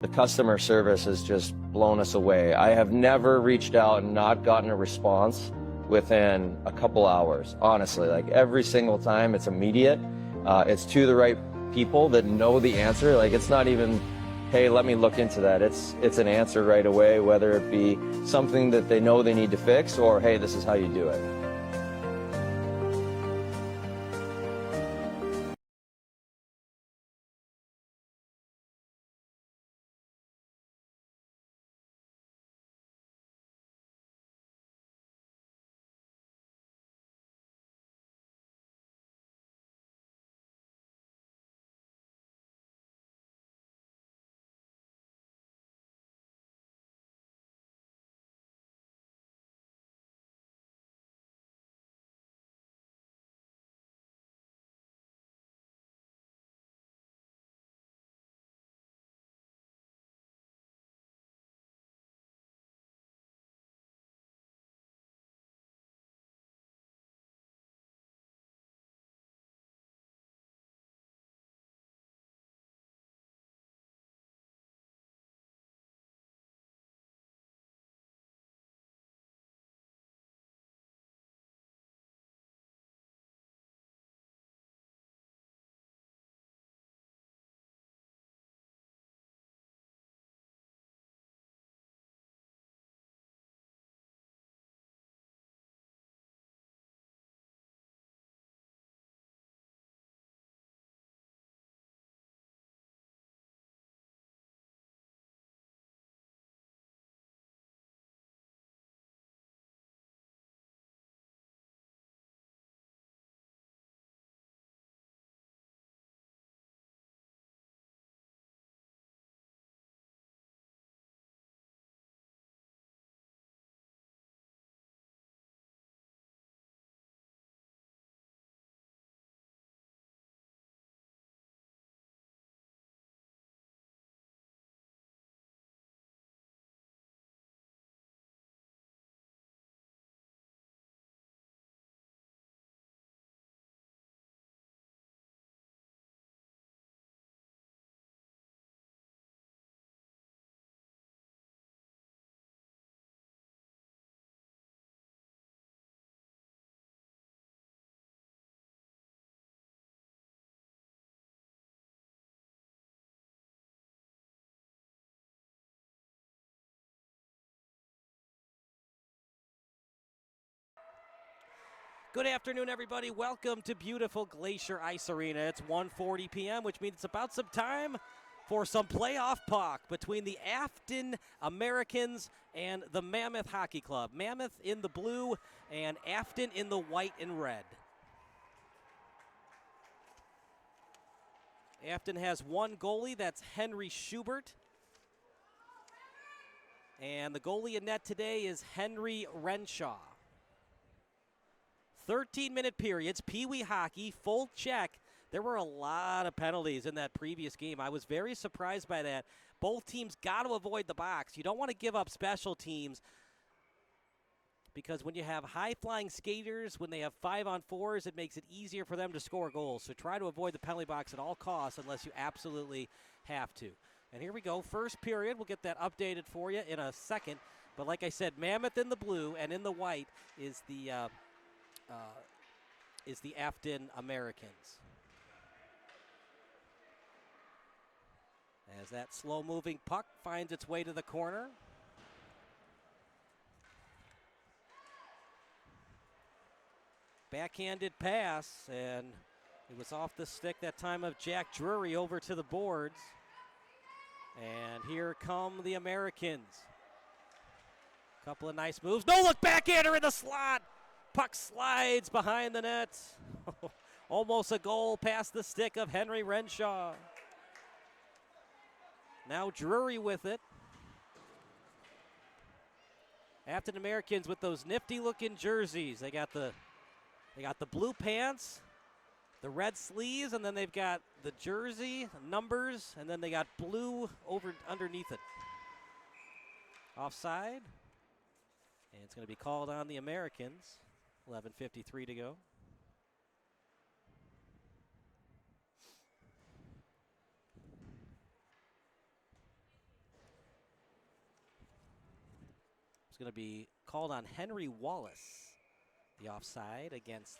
the customer service has just blown us away. I have never reached out and not gotten a response within a couple hours, honestly. Like every single time, it's immediate. It's to the right people that know the answer. Like it's not even, hey, let me look into that. It's an answer right away, whether it be something that they know they need to fix or, hey, this is how you do it. Good afternoon, everybody. Welcome to beautiful Glacier Ice Arena. It's 1:40 p.m., which means it's about some time for some playoff puck between the Affton Americans and the Mammoth Hockey Club. Mammoth in the blue and Affton in the white and red. Affton has one goalie, that's Henry Schubert. And the goalie in net today is Henry Renshaw. 13-minute periods, PeeWee hockey, full check. There were a lot of penalties in that previous game. I was very surprised by that. Both teams got to avoid the box. You don't want to give up special teams because when you have high-flying skaters, when they have 5-on-4s, it makes it easier for them to score goals. So try to avoid the penalty box at all costs unless you absolutely have to. And here we go, first period. We'll get that updated for you in a second. But like I said, Mammoth in the blue and in the white is the Affton Americans. As that slow-moving puck finds its way to the corner. Backhanded pass, and it was off the stick that time of Jack Drury over to the boards. And here come the Americans. Couple of nice moves. No look backhander in the slot. Puck slides behind the net. Almost a goal past the stick of Henry Renshaw. Now Drury with it. Affton Americans with those nifty-looking jerseys. They got the blue pants, the red sleeves, and then they've got the jersey numbers, and then they got blue over underneath it. Offside. And it's going to be called on the Americans. 11:53 to go. It's going to be called on Henry Wallace, the offside against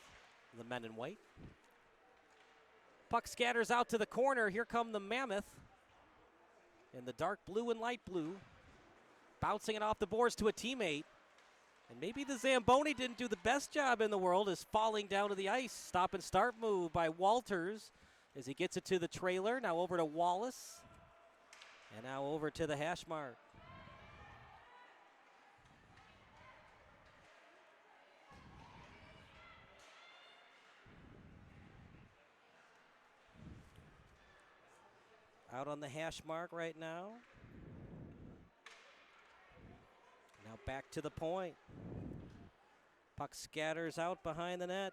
the men in white. Puck scatters out to the corner. Here come the Mammoth in the dark blue and light blue. Bouncing it off the boards to a teammate. And maybe the Zamboni didn't do the best job in the world as falling down to the ice. Stop and start move by Walters as he gets it to the trailer. Now over to Wallace. And now over to the hash mark. Out on the hash mark right now. Now back to the point. Puck scatters out behind the net.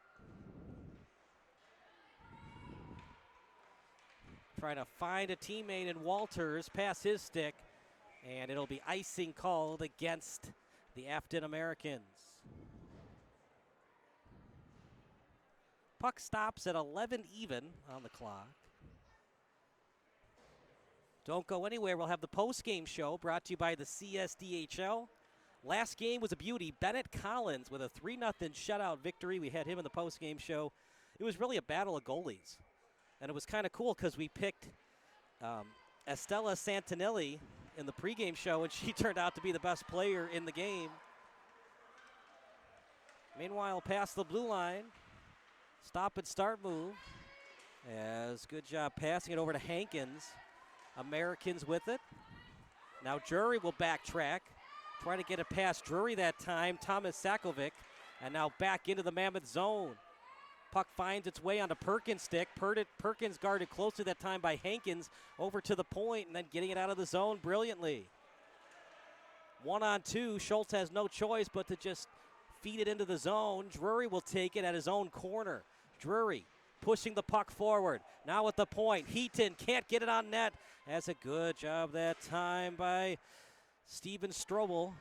Trying to find a teammate in Walters, pass his stick, and it'll be icing called against the Affton Americans. Puck stops at 11 even on the clock. Don't go anywhere. We'll have the post-game show brought to you by the CSDHL. Last game was a beauty. Bennett Collins with a 3-0 shutout victory. We had him in the post-game show. It was really a battle of goalies. And it was kind of cool because we picked Estella Santinelli in the pregame show, and she turned out to be the best player in the game. Meanwhile, past the blue line. Stop and start move. As good job passing it over to Hankins. Americans with it. Now Drury will backtrack. Trying to get it past Drury that time. Thomas Sakovic. And now back into the Mammoth zone. Puck finds its way onto Perkins' stick. Perkins guarded closely that time by Hankins. Over to the point and then getting it out of the zone brilliantly. 1-on-2. Schultz has no choice but to just feed it into the zone. Drury will take it at his own corner. Drury pushing the puck forward. Now at the point. Heaton can't get it on net. That's a good job that time by Steven Strobel.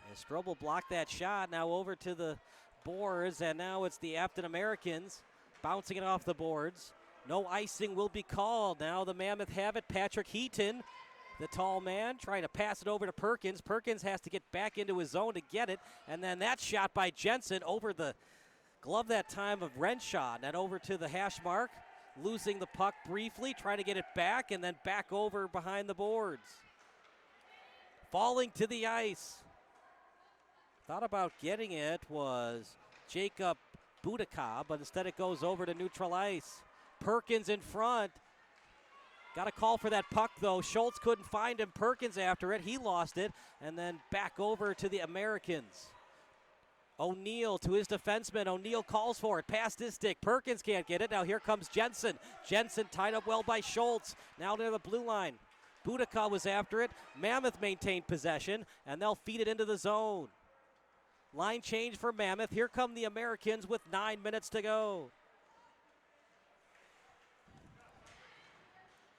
And Strobel blocked that shot. Now over to the boards, and now it's the Affton Americans bouncing it off the boards. No icing will be called. Now the Mammoth have it. Patrick Heaton, the tall man, trying to pass it over to Perkins. Perkins has to get back into his zone to get it. And then that shot by Jensen over the glove that time of Renshaw. And then over to the hash mark. Losing the puck briefly, trying to get it back, and then back over behind the boards. Falling to the ice. Thought about getting it was Jacob Budaka, but instead it goes over to neutral ice. Perkins in front. Got a call for that puck, though. Schultz couldn't find him. Perkins after it. He lost it, and then back over to the Americans. O'Neal to his defenseman. O'Neal calls for it. Past his stick. Perkins can't get it. Now here comes Jensen. Jensen tied up well by Schultz. Now near the blue line. Budaka was after it. Mammoth maintained possession, and they'll feed it into the zone. Line change for Mammoth. Here come the Americans with 9 minutes to go.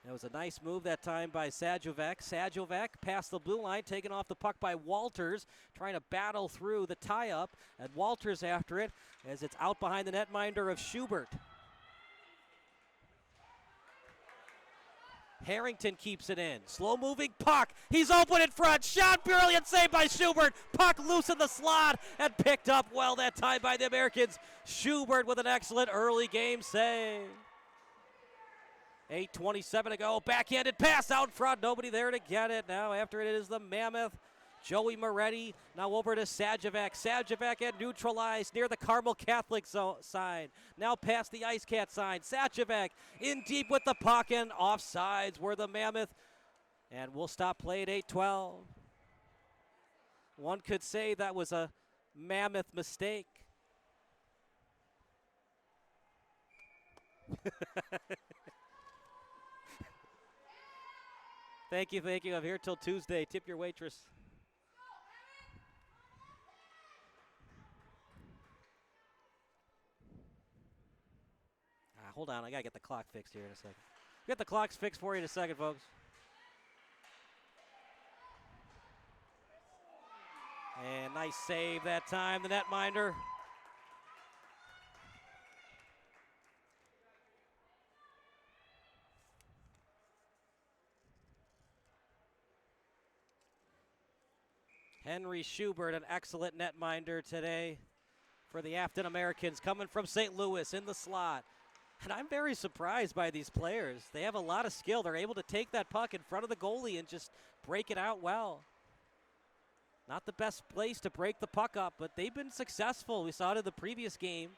That was a nice move that time by Sajovac. Sajovac past the blue line, taken off the puck by Walters, trying to battle through the tie-up, and Walters after it as it's out behind the netminder of Schubert. Harrington keeps it in. Slow-moving puck. He's open in front. Shot brilliant save by Schubert. Puck loose in the slot and picked up well that time by the Americans. Schubert with an excellent early game save. 8:27 to go. Backhanded pass out front. Nobody there to get it. Now after it is the Mammoth. Joey Moretti now over to Sajovac. Sajovac at neutralized near the Carmel Catholic sign. Now past the Ice Cat sign. Sajovac in deep with the puck and offsides were the Mammoth. And we'll stop play at 8:12. One could say that was a Mammoth mistake. Thank you, thank you. I'm here till Tuesday. Tip your waitress. Hold on, I gotta get the clock fixed here in a second. Get the clocks fixed for you in a second, folks. And nice save that time, the netminder. Henry Schubert, an excellent netminder today for the Affton Americans, coming from St. Louis in the slot. And I'm very surprised by these players. They have a lot of skill. They're able to take that puck in front of the goalie and just break it out well. Not the best place to break the puck up, but they've been successful. We saw it in the previous game.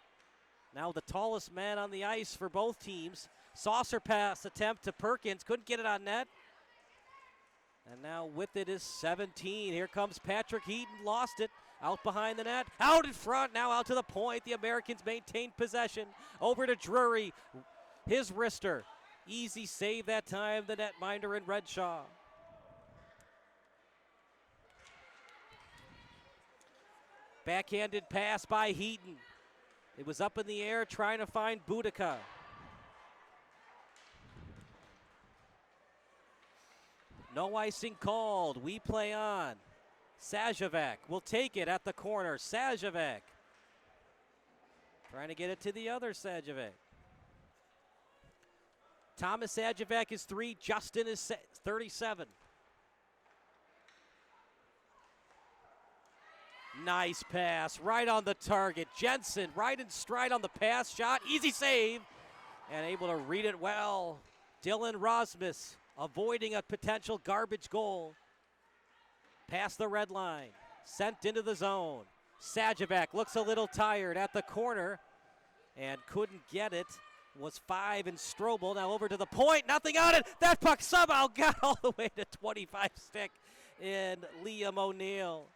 Now the tallest man on the ice for both teams. Saucer pass attempt to Perkins. Couldn't get it on net. And now with it is 17. Here comes Patrick Heaton. Lost it. Out behind the net. Out in front. Now out to the point. The Americans maintain possession. Over to Drury. His wrister. Easy save that time. The netminder in Redshaw. Backhanded pass by Heaton. It was up in the air trying to find Boudica. No icing called. We play on. Sajavec will take it at the corner. Sajavec trying to get it to the other Sajavec. Thomas Sajavec is 3. Justin is 37. Nice pass, right on the target. Jensen right in stride on the pass shot. Easy save, and able to read it well. Dylan Rosmus avoiding a potential garbage goal. Past the red line, sent into the zone. Sajavec looks a little tired at the corner and couldn't get it. Was 5 in Strobel. Now over to the point, nothing on it. That puck somehow got all the way to 25 stick in Liam O'Neill.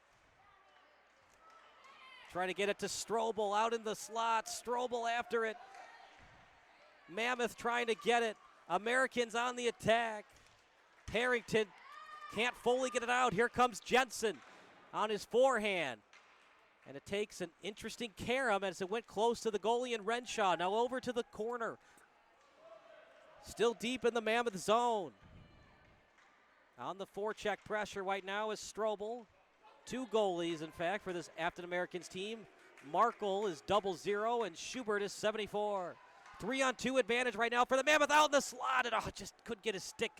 Trying to get it to Strobel out in the slot. Strobel after it. Mammoth trying to get it. Americans on the attack. Harrington can't fully get it out. Here comes Jensen on his forehand. And it takes an interesting carom as it went close to the goalie and Renshaw. Now over to the corner. Still deep in the Mammoth zone. On the forecheck pressure right now is Strobel. 2 goalies, in fact, for this Affton Americans team. Markle is 00 and Schubert is 74. 3-on-2 advantage right now for the Mammoth out in the slot. And just couldn't get his stick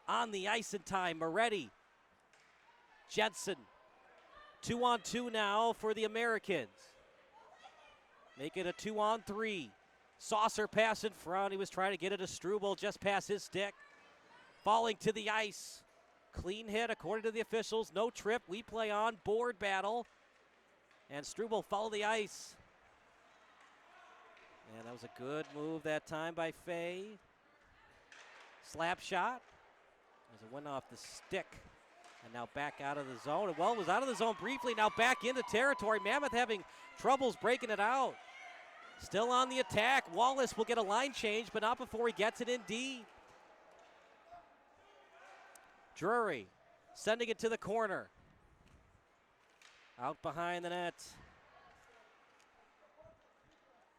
on the ice in time. Moretti. Jensen. 2-on-2 now for the Americans. Make it a 2-on-3. Saucer pass in front. He was trying to get it to Strubel just past his stick. Falling to the ice. Clean hit according to the officials. No trip. We play on. Board battle. And Strubel followed the ice. And that was a good move that time by Fay. Slap shot. As it went off the stick. And now back out of the zone. Well, it was out of the zone briefly. Now back into territory. Mammoth having troubles breaking it out. Still on the attack. Wallace will get a line change, but not before he gets it in D. Drury sending it to the corner. Out behind the net.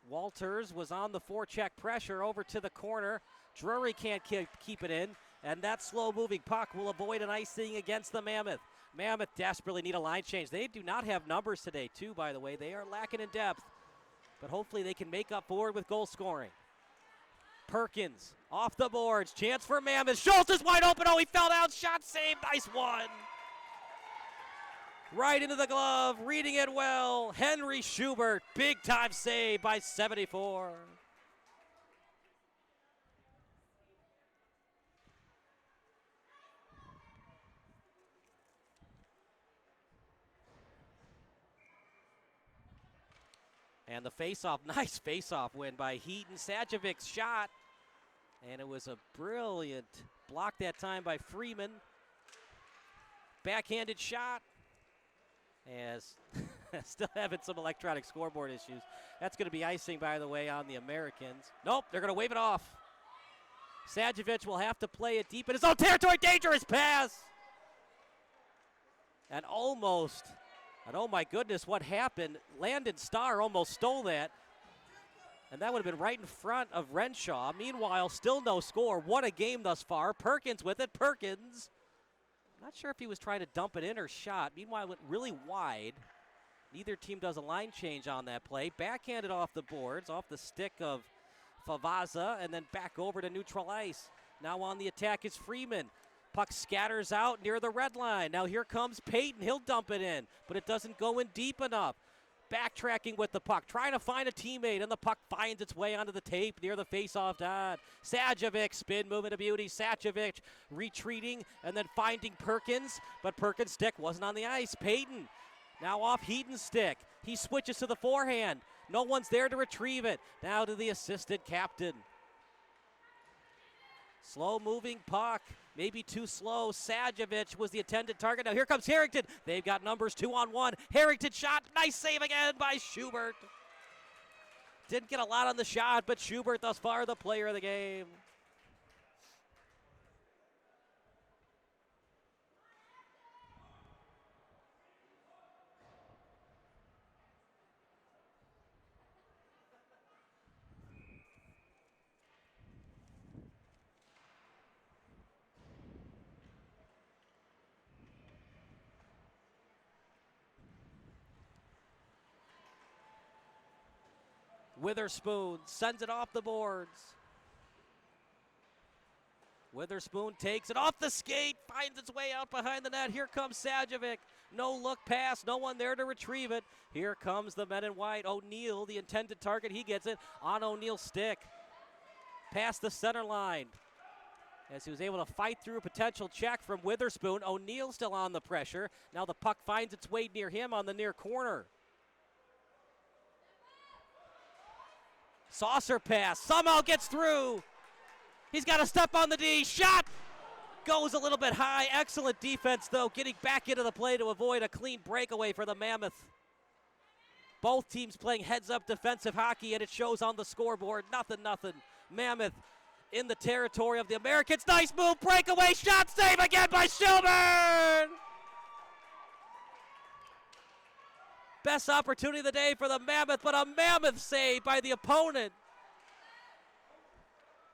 Walters was on the forecheck pressure over to the corner. Drury can't keep it in. And that slow-moving puck will avoid an icing against the Mammoth. Mammoth desperately need a line change. They do not have numbers today, too, by the way. They are lacking in depth. But hopefully they can make up for it with goal scoring. Perkins off the boards. Chance for Mammoth. Schultz is wide open. Oh, he fell down. Shot saved. Nice one. Right into the glove. Reading it well. Henry Schubert. Big time save by 74. And the face-off, nice face-off win by Heaton. Sajavic's shot. And it was a brilliant block that time by Freeman. Backhanded shot. As still having some electronic scoreboard issues. That's going to be icing, by the way, on the Americans. Nope, they're going to wave it off. Sajovic will have to play it deep in his own territory. Dangerous pass. And almost... And oh my goodness, what happened? Landon Starr almost stole that. And that would have been right in front of Renshaw. Meanwhile, still no score. What a game thus far. Perkins with it. Perkins. Not sure if he was trying to dump it in or shot. Meanwhile, it went really wide. Neither team does a line change on that play. Backhanded off the boards, off the stick of Favaza, and then back over to neutral ice. Now on the attack is Freeman. Puck scatters out near the red line. Now here comes Peyton. He'll dump it in, but it doesn't go in deep enough. Backtracking with the puck, trying to find a teammate, and the puck finds its way onto the tape near the faceoff dot. Sajovic, spin moving to beauty. Sajovic retreating and then finding Perkins, but Perkins' stick wasn't on the ice. Peyton now off Heaton's stick. He switches to the forehand. No one's there to retrieve it. Now to the assistant captain. Slow moving puck, maybe too slow. Sajovic was the intended target. Now here comes Harrington. They've got numbers 2-on-1. Harrington shot, nice save again by Schubert. Didn't get a lot on the shot, but Schubert thus far the player of the game. Witherspoon sends it off the boards. Witherspoon takes it off the skate, finds its way out behind the net. Here comes Sajovic. No look pass, no one there to retrieve it. Here comes the men in white. O'Neill, the intended target, he gets it on O'Neill's stick. Past the center line. As he was able to fight through a potential check from Witherspoon. O'Neill still on the pressure. Now the puck finds its way near him on the near corner. Saucer pass, somehow gets through. He's got to step on the D, shot! Goes a little bit high, excellent defense though, getting back into the play to avoid a clean breakaway for the Mammoth. Both teams playing heads-up defensive hockey, and it shows on the scoreboard, 0-0. Mammoth in the territory of the Americans, nice move, breakaway, shot, save again by Schubert! Best opportunity of the day for the Mammoth, but a Mammoth save by the opponent.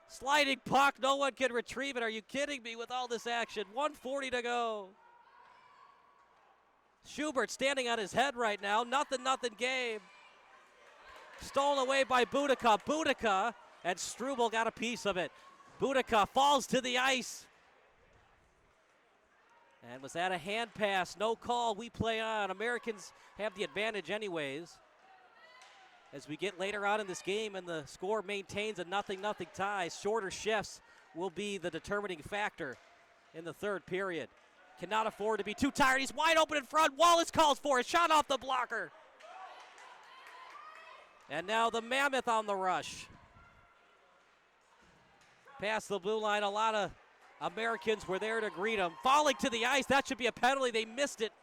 Sliding puck, no one can retrieve it. Are you kidding me with all this action? 1:40 to go. Schubert standing on his head right now. 0-0 game. Stolen away by Boudica. Boudica and Struble got a piece of it. Boudica falls to the ice. And was that a hand pass? No call, we play on. Americans have the advantage anyways. As we get later on in this game and the score maintains a 0-0 tie, shorter shifts will be the determining factor in the third period. Cannot afford to be too tired. He's wide open in front. Wallace calls for it. Shot off the blocker. And now the Mammoth on the rush. Past the blue line, a lot of Americans were there to greet him. Falling to the ice, that should be a penalty. They missed it.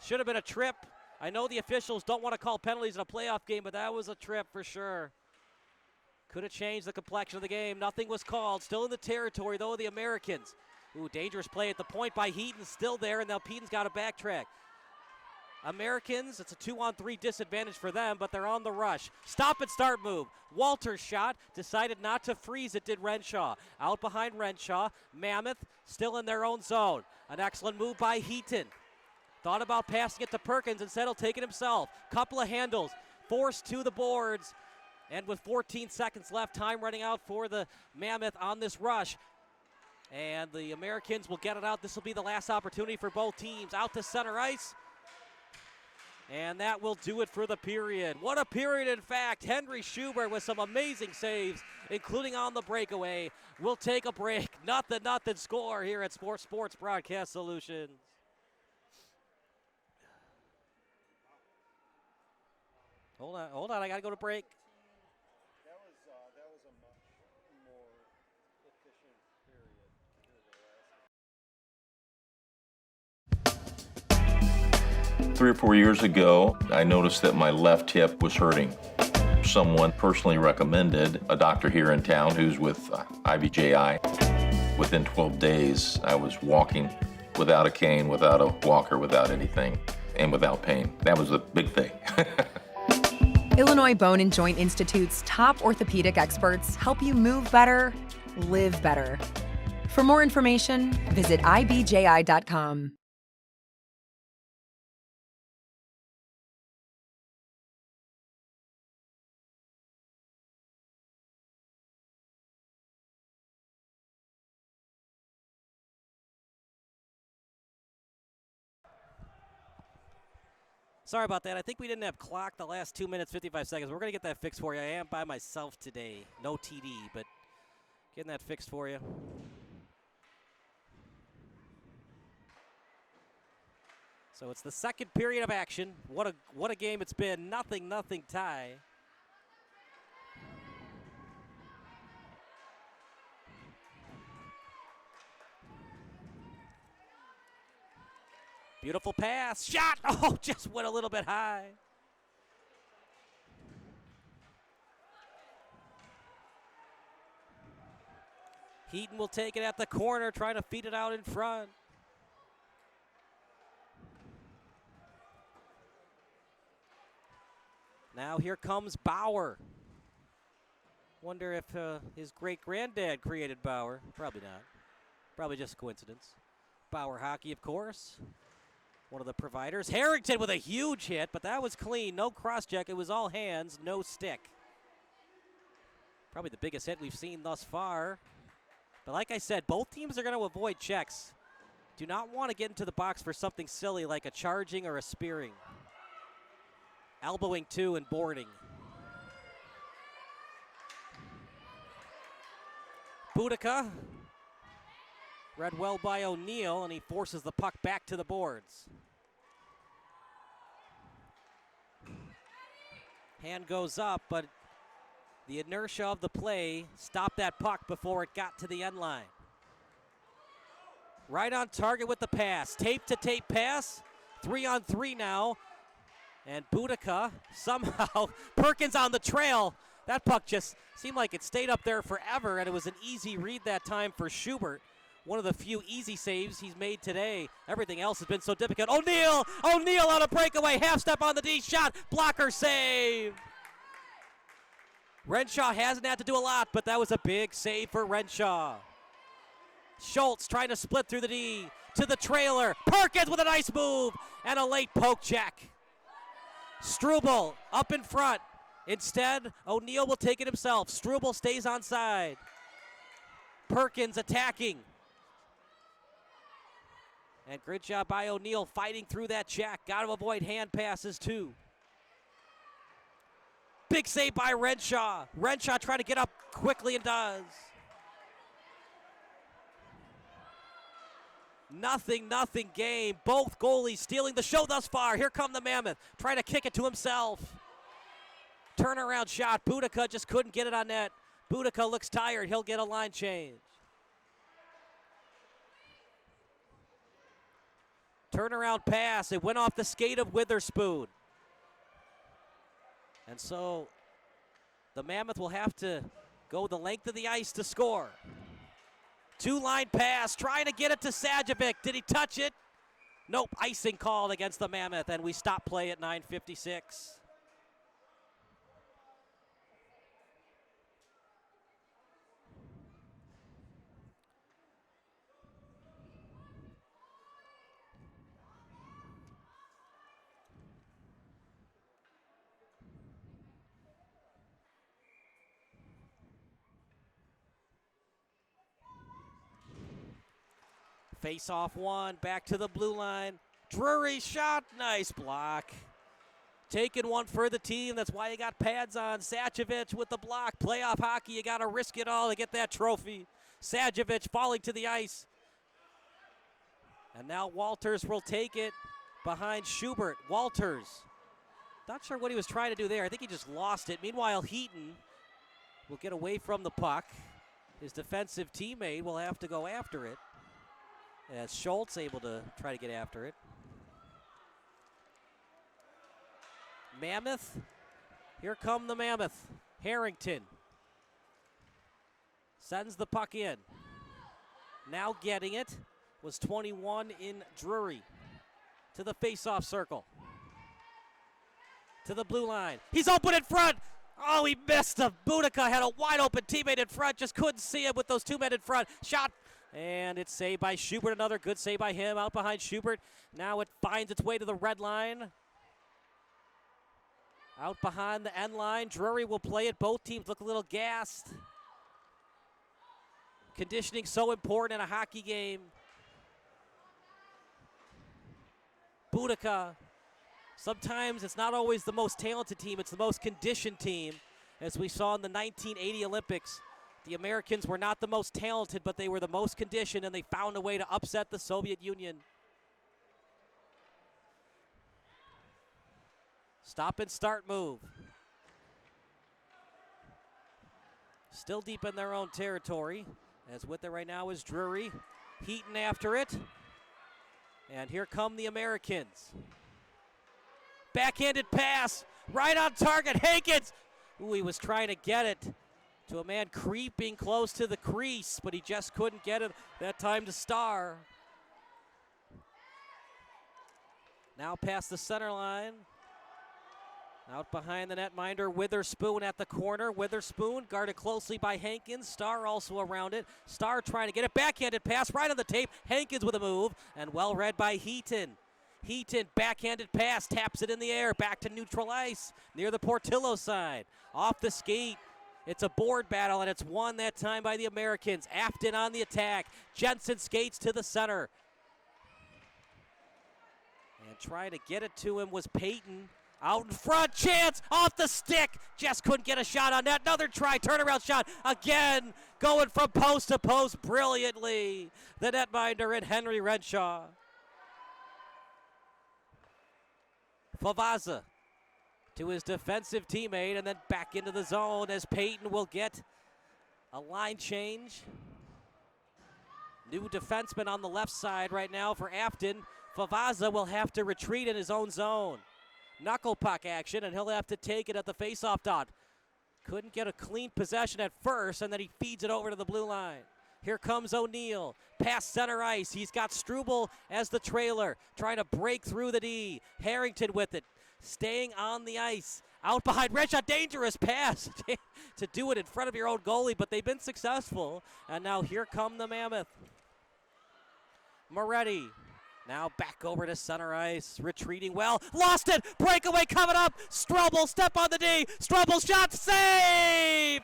Should have been a trip. I know the officials don't want to call penalties in a playoff game, but that was a trip for sure. Could have changed the complexion of the game. Nothing was called. Still in the territory, though, of the Americans. Ooh, dangerous play at the point by Heaton. Still there, and now Heaton's got to backtrack. Americans, it's a 2-on-3 disadvantage for them, but they're on the rush. Stop and start move. Walter's shot, decided not to freeze it, did Renshaw. Out behind Renshaw, Mammoth still in their own zone. An excellent move by Heaton. Thought about passing it to Perkins, instead he'll take it himself. Couple of handles, forced to the boards. And with 14 seconds left, time running out for the Mammoth on this rush. And the Americans will get it out. This will be the last opportunity for both teams. Out to center ice. And that will do it for the period. What a period, in fact. Henry Schubert with some amazing saves, including on the breakaway. We'll take a break. 0-0 score here at Sports Broadcast Solutions. Hold on, I gotta go to break. That was a much more efficient period. 3 or 4 years ago, I noticed that my left hip was hurting. Someone personally recommended a doctor here in town who's with IBJI. Within 12 days, I was walking without a cane, without a walker, without anything, and without pain. That was a big thing. Illinois Bone and Joint Institute's top orthopedic experts help you move better, live better. For more information, visit ibji.com. Sorry about that. I think we didn't have clock the last 2 minutes, 55 seconds. We're going to get that fixed for you. I am by myself today. No TD, but getting that fixed for you. So it's the second period of action. What a game it's been. Nothing tie. Beautiful pass. Shot. Oh, just went a little bit high. Heaton will take it at the corner, trying to feed it out in front. Now here comes Bauer. Wonder if his great-granddad created Bauer. Probably not. Probably just a coincidence. Bauer hockey, of course. One of the providers. Harrington with a huge hit, but that was clean. No cross-check. It was all hands, no stick. Probably the biggest hit we've seen thus far. But like I said, both teams are going to avoid checks. Do not want to get into the box for something silly like a charging or a spearing. Elbowing two and boarding. Boudica. Read well by O'Neill, and he forces the puck back to the boards. Hand goes up, but the inertia of the play stopped that puck before it got to the end line. Right on target with the pass. Tape-to-tape pass. 3-on-3 now. And Boudica somehow, Perkins on the trail. That puck just seemed like it stayed up there forever, and it was an easy read that time for Schubert. One of the few easy saves he's made today. Everything else has been so difficult. O'Neill on a breakaway. Half step on the D shot. Blocker save. Renshaw hasn't had to do a lot, but that was a big save for Renshaw. Schultz trying to split through the D to the trailer. Perkins with a nice move and a late poke check. Struble up in front. Instead, O'Neill will take it himself. Struble stays on side. Perkins attacking. And great job by O'Neill fighting through that check. Got to avoid hand passes too. Big save by Renshaw. Renshaw trying to get up quickly and does. Nothing game. Both goalies stealing the show thus far. Here come the Mammoth. Trying to kick it to himself. Turnaround shot. Boudica just couldn't get it on net. Boudica looks tired. He'll get a line change. Turnaround pass. It went off the skate of Witherspoon. And so the Mammoth will have to go the length of the ice to score. Two-line pass, trying to get it to Sajovic. Did he touch it? Nope, icing called against the Mammoth, and we stop play at 9:56. Face off one, back to the blue line. Drury shot, nice block. Taking one for the team, that's why you got pads on. Sajovic with the block. Playoff hockey, you gotta risk it all to get that trophy. Sajovic falling to the ice. And now Walters will take it behind Schubert. Walters, not sure what he was trying to do there. I think he just lost it. Meanwhile, Heaton will get away from the puck. His defensive teammate will have to go after it. As Schultz able to try to get after it. Mammoth. Here come the Mammoth. Harrington. Sends the puck in. Now getting it was 21 in Drury. To the face-off circle. To the blue line. He's open in front. Oh, he missed him. Boudica had a wide open teammate in front. Just couldn't see him with those two men in front. Shot. And it's saved by Schubert. Another good save by him out behind Schubert. Now it finds its way to the red line. Out behind the end line. Drury will play it. Both teams look a little gassed. Conditioning so important in a hockey game. Boudica Sometimes it's not always the most talented team, it's the most conditioned team. As we saw in the 1980 Olympics, the Americans were not the most talented, but they were the most conditioned, and they found a way to upset the Soviet Union. Stop and start move. Still deep in their own territory, as with it right now is Drury. Heaton after it. And here come the Americans. Backhanded pass, right on target, Hankins. Ooh, he was trying to get it to a man creeping close to the crease, but he just couldn't get it that time to Starr. Now past the center line. Out behind the netminder, Witherspoon at the corner. Witherspoon guarded closely by Hankins. Starr also around it. Starr trying to get it. Backhanded pass right on the tape. Hankins with a move, and well read by Heaton. Heaton, backhanded pass, taps it in the air. Back to neutral ice near the Portillo side. Off the skate. It's a board battle, and it's won that time by the Americans. Affton on the attack. Jensen skates to the center. And trying to get it to him was Payton. Out in front, chance, off the stick. Just couldn't get a shot on that. Another try, turnaround shot. Again, going from post to post brilliantly. The netminder and Henry Renshaw. Favaza to his defensive teammate and then back into the zone as Payton will get a line change. New defenseman on the left side right now for Affton. Favaza will have to retreat in his own zone. Knuckle puck action, and he'll have to take it at the faceoff dot. Couldn't get a clean possession at first, and then he feeds it over to the blue line. Here comes O'Neill, past center ice. He's got Struble as the trailer, trying to break through the D. Harrington with it, staying on the ice. Out behind Renshaw, dangerous pass to do it in front of your own goalie, but they've been successful. And now here come the Mammoth. Moretti. Now back over to center ice, retreating well, lost it, breakaway coming up, Strobel, step on the D, Strobel shot, save!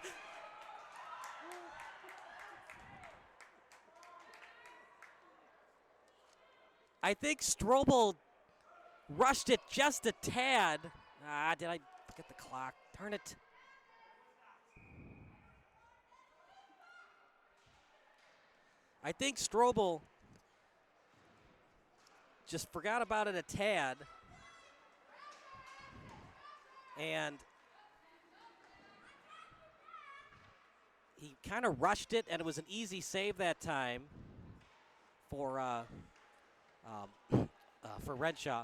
I think Strobel rushed it just a tad. Did I get the clock? Darn it. I think Strobel just forgot about it a tad, and he kind of rushed it, and it was an easy save that time for Renshaw.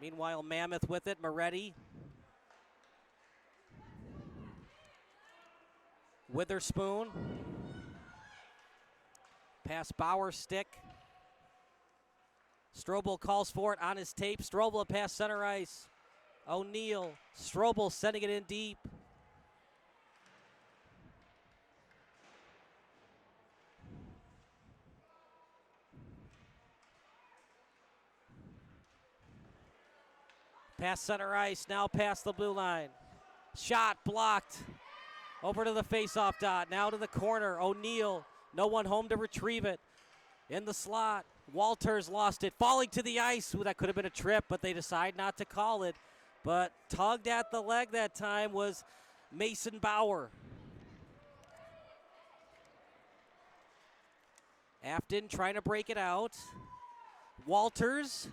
Meanwhile, Mammoth with it, Moretti. Witherspoon. Pass Bauer stick. Strobel calls for it on his tape. Strobel past center ice. O'Neill. Strobel sending it in deep. Past center ice, now past the blue line. Shot blocked. Over to the faceoff dot, now to the corner. O'Neill, no one home to retrieve it. In the slot, Walters lost it, falling to the ice. Ooh, that could have been a trip, but they decide not to call it. But tugged at the leg that time was Mason Bauer. Affton trying to break it out. Walters,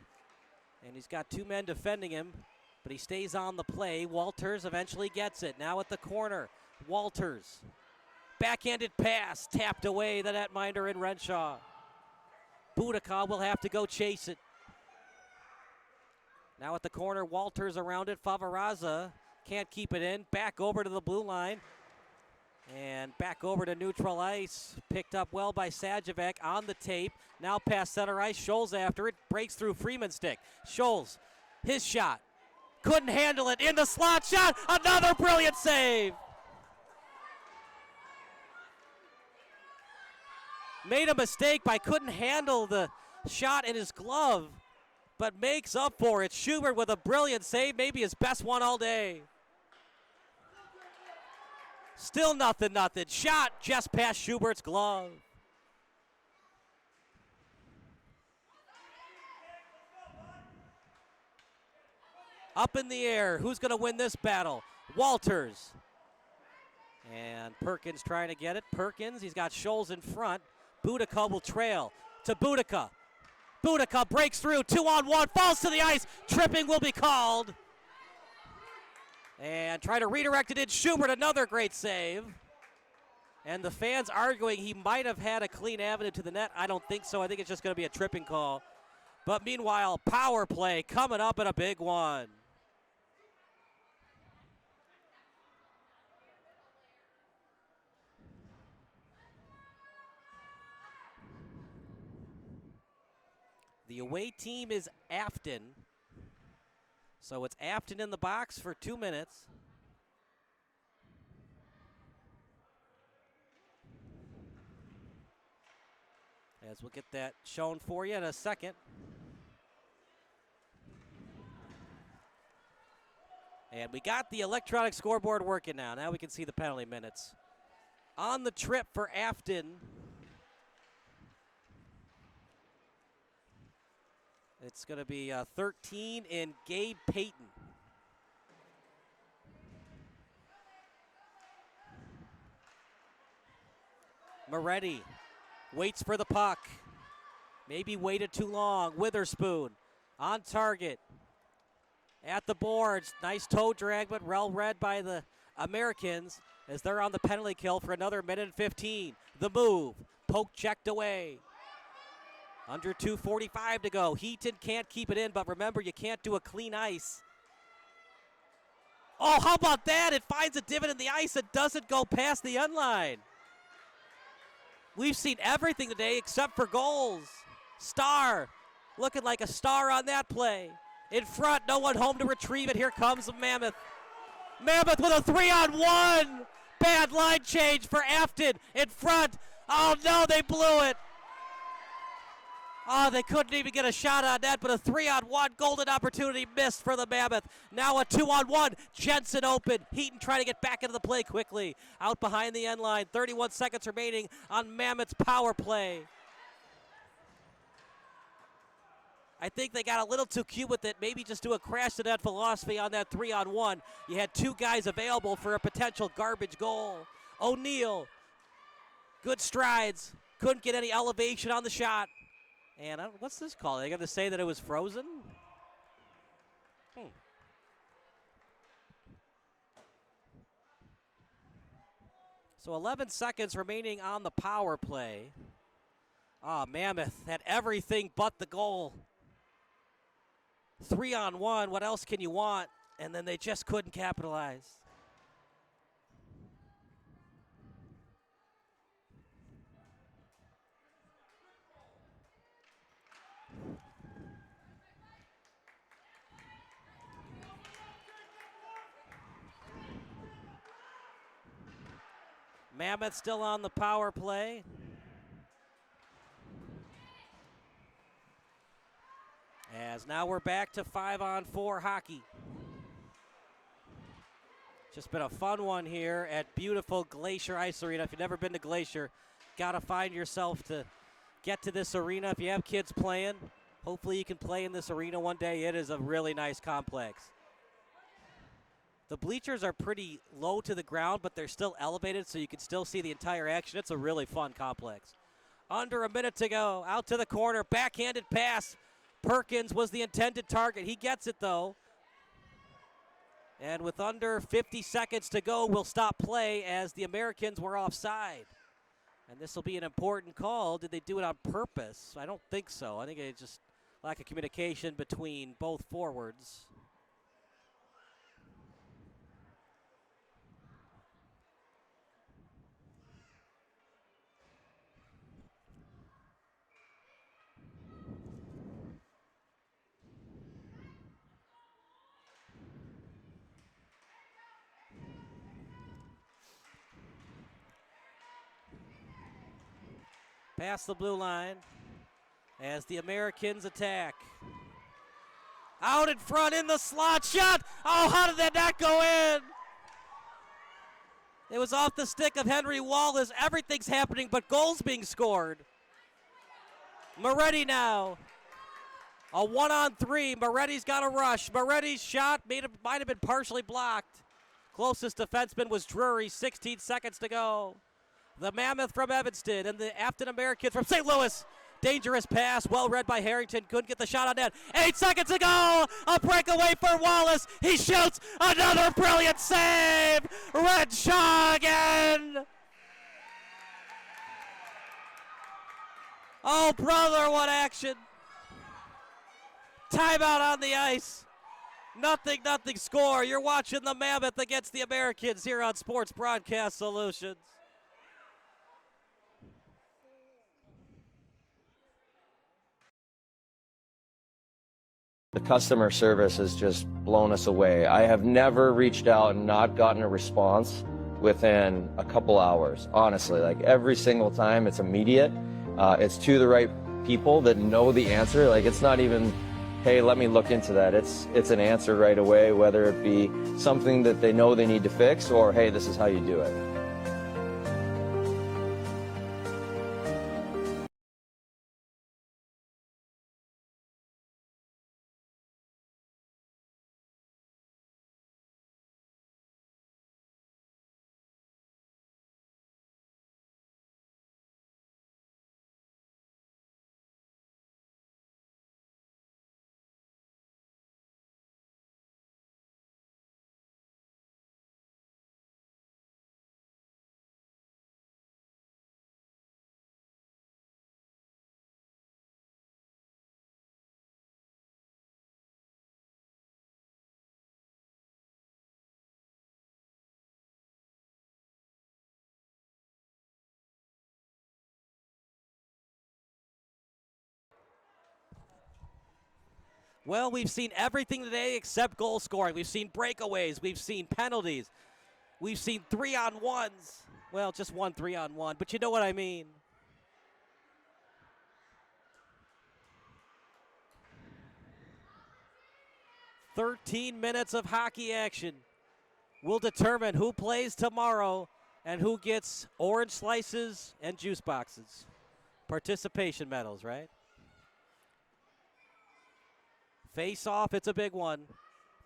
and he's got two men defending him, but he stays on the play. Walters eventually gets it. Now at the corner, Walters. Backhanded pass, tapped away, the netminder in Renshaw. Budaka will have to go chase it. Now at the corner, Walters around it. Favaraza can't keep it in. Back over to the blue line. And back over to neutral ice. Picked up well by Sajovic on the tape. Now past center ice. Scholes after it. Breaks through Freeman's stick. Scholes, his shot. Couldn't handle it. In the slot shot. Another brilliant save. Made a mistake by couldn't handle the shot in his glove, but makes up for it. Schubert with a brilliant save, maybe his best one all day. Still nothing. Shot just past Schubert's glove. Up in the air. Who's going to win this battle? Walters. And Perkins trying to get it. Perkins, he's got Scholes in front. Boudica will trail to Boudica. Boudica breaks through, 2-on-1, falls to the ice. Tripping will be called. And try to redirect it in. Schubert, another great save. And the fans arguing he might have had a clean avenue to the net. I don't think so. I think it's just going to be a tripping call. But meanwhile, power play coming up in a big one. The away team is Affton. So it's Affton in the box for 2 minutes. As we'll get that shown for you in a second. And we got the electronic scoreboard working now. Now we can see the penalty minutes. On the trip for Affton. It's going to be 13 in Gabe Payton. Moretti waits for the puck. Maybe waited too long. Witherspoon on target. At the boards. Nice toe drag, but well read by the Americans as they're on the penalty kill for another minute and 15. The move. Poke checked away. Under 2:45 to go. Heaton can't keep it in, but remember, you can't do a clean ice. Oh, how about that? It finds a divot in the ice. It doesn't go past the unline. We've seen everything today except for goals. Star looking like a star on that play. In front, no one home to retrieve it. Here comes Mammoth. Mammoth with a 3-on-1. Bad line change for Affton. In front. Oh, no, they blew it. Oh, they couldn't even get a shot on that, but a 3-on-1 golden opportunity missed for the Mammoth. Now a 2-on-1. Jensen open. Heaton trying to get back into the play quickly. Out behind the end line. 31 seconds remaining on Mammoth's power play. I think they got a little too cute with it. Maybe just do a crash to net philosophy on that 3-on-1. You had two guys available for a potential garbage goal. O'Neal, good strides. Couldn't get any elevation on the shot. And what's this call? Are they going to say that it was frozen? So 11 seconds remaining on the power play. Mammoth had everything but the goal. 3-on-1, what else can you want? And then they just couldn't capitalize. Mammoth still on the power play. As now we're back to 5-on-4 hockey. Just been a fun one here at beautiful Glacier Ice Arena. If you've never been to Glacier, gotta find yourself to get to this arena. If you have kids playing, hopefully you can play in this arena one day. It is a really nice complex. The bleachers are pretty low to the ground, but they're still elevated, so you can still see the entire action. It's a really fun complex. Under a minute to go, out to the corner, backhanded pass. Perkins was the intended target. He gets it, though. And with under 50 seconds to go, we'll stop play as the Americans were offside. And this will be an important call. Did they do it on purpose? I don't think so. I think it's just lack of communication between both forwards. Past the blue line as the Americans attack. Out in front in the slot shot. Oh, how did that not go in? It was off the stick of Henry Wallace. Everything's happening but goals being scored. Moretti now. A 1-on-3. Moretti's got a rush. Moretti's shot might have been partially blocked. Closest defenseman was Drury. 16 seconds to go. The Mammoth from Evanston and the Affton Americans from St. Louis. Dangerous pass, well read by Harrington. Couldn't get the shot on net. 8 seconds to go. A breakaway for Wallace. He shoots. Another brilliant save. Renshaw again. Oh, brother, what action. Timeout on the ice. Nothing score. You're watching the Mammoth against the Americans here on Sports Broadcast Solutions. The customer service has just blown us away. I have never reached out and not gotten a response within a couple hours. Honestly, like every single time it's immediate. It's to the right people that know the answer. Like it's not even, hey, let me look into that. It's an answer right away, whether it be something that they know they need to fix or, hey, this is how you do it. Well, we've seen everything today except goal scoring. We've seen breakaways. We've seen penalties. We've seen 3-on-1s. Well, just one 3-on-1, but you know what I mean. "13 minutes of hockey action will determine who plays tomorrow and who gets orange slices and juice boxes. Participation medals, right? Face-off, it's a big one.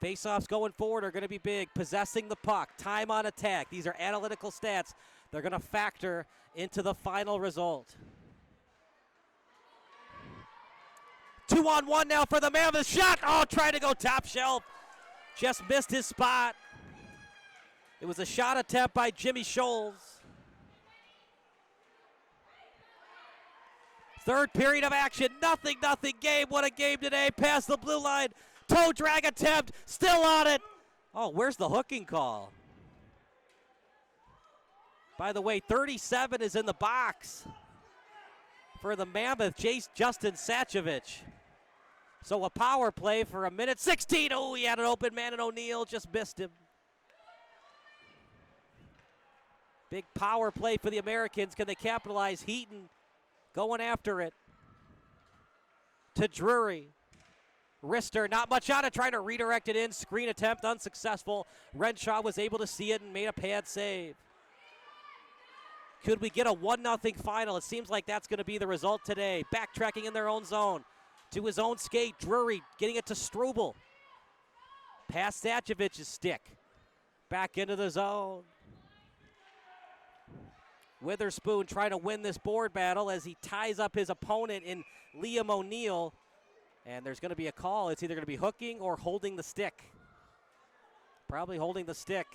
Face-offs going forward are going to be big. Possessing the puck, time on attack. These are analytical stats. They're going to factor into the final result. 2-on-1 now for the Mammoth. Shot! Oh, trying to go top shelf. Just missed his spot. It was a shot attempt by Jimmy Scholes. Third period of action, nothing game. What a game today. Past the blue line. Toe drag attempt, still on it. Oh, where's the hooking call? By the way, 37 is in the box for the Mammoth, Justin Sachovich. So a power play for a minute 16. Oh, he had an open man and O'Neill just missed him. Big power play for the Americans. Can they capitalize? Heaton going after it. To Drury. Rister, not much on it, trying to redirect it in. Screen attempt unsuccessful. Renshaw was able to see it and made a pad save. Could we get a 1-0 final? It seems like that's going to be the result today. Backtracking in their own zone. To his own skate, Drury getting it to Struble. Past Sachovich's stick. Back into the zone. Witherspoon trying to win this board battle as he ties up his opponent in Liam O'Neill. And there's going to be a call. It's either going to be hooking or holding the stick. Probably holding the stick.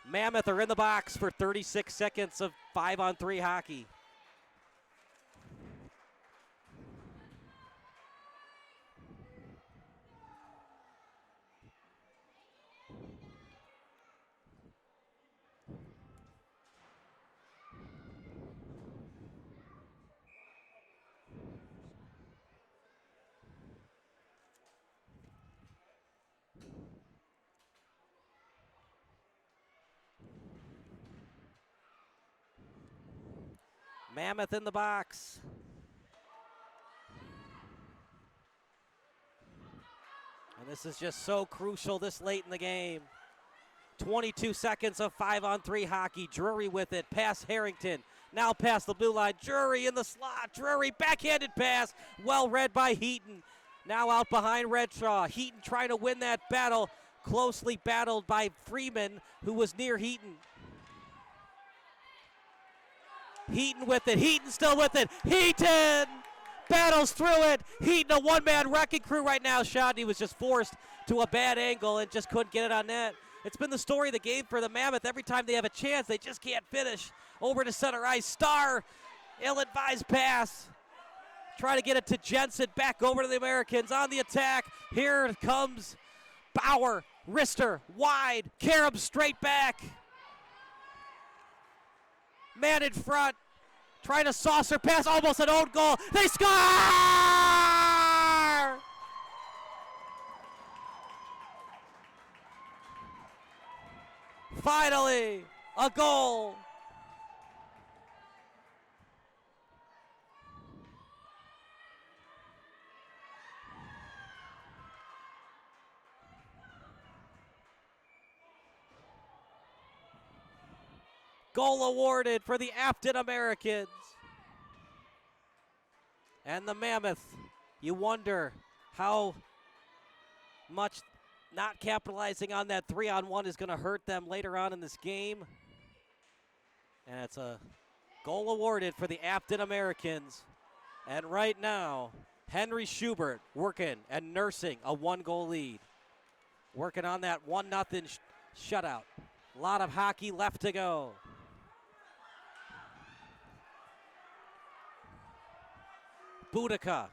Mammoth are in the box for 36 seconds of 5-on-3 hockey. Mammoth in the box. And this is just so crucial this late in the game. 22 seconds of 5-on-3 hockey. Drury with it. Pass Harrington. Now past the blue line. Drury in the slot. Drury backhanded pass. Well read by Heaton. Now out behind Redshaw. Heaton trying to win that battle. Closely battled by Freeman, who was near Heaton. Heaton with it. Heaton still with it. Heaton battles through it. Heaton, a one-man wrecking crew right now. Shot, and he was just forced to a bad angle and just couldn't get it on net. It's been the story of the game for the Mammoth. Every time they have a chance, they just can't finish. Over to center ice. Starr, ill-advised pass. Try to get it to Jensen. Back over to the Americans on the attack. Here comes Bauer. Rister wide. Karam straight back. Man in front. Trying to saucer pass. Almost an own goal. They score! Finally, a goal. Goal awarded for the Affton Americans. And the Mammoth, you wonder how much not capitalizing on that 3-on-1 is going to hurt them later on in this game. And it's a goal awarded for the Affton Americans. And right now, Henry Schubert working and nursing a 1-goal lead. Working on that 1-0 shutout. A lot of hockey left to go. Boudica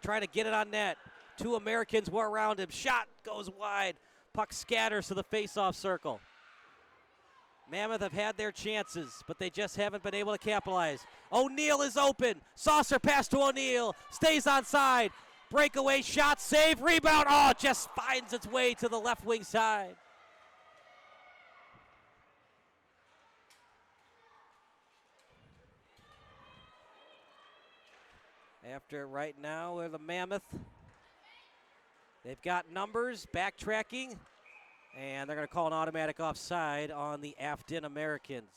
trying to get it on net. Two Americans were around him. Shot goes wide. Puck scatters to the face-off circle. Mammoth have had their chances, but they just haven't been able to capitalize. O'Neill is open. Saucer pass to O'Neill. Stays onside. Breakaway shot, save, rebound. Oh, just finds its way to the left wing side. After right now, the Mammoth, they've got numbers, backtracking, and they're going to call an automatic offside on the Affton Americans.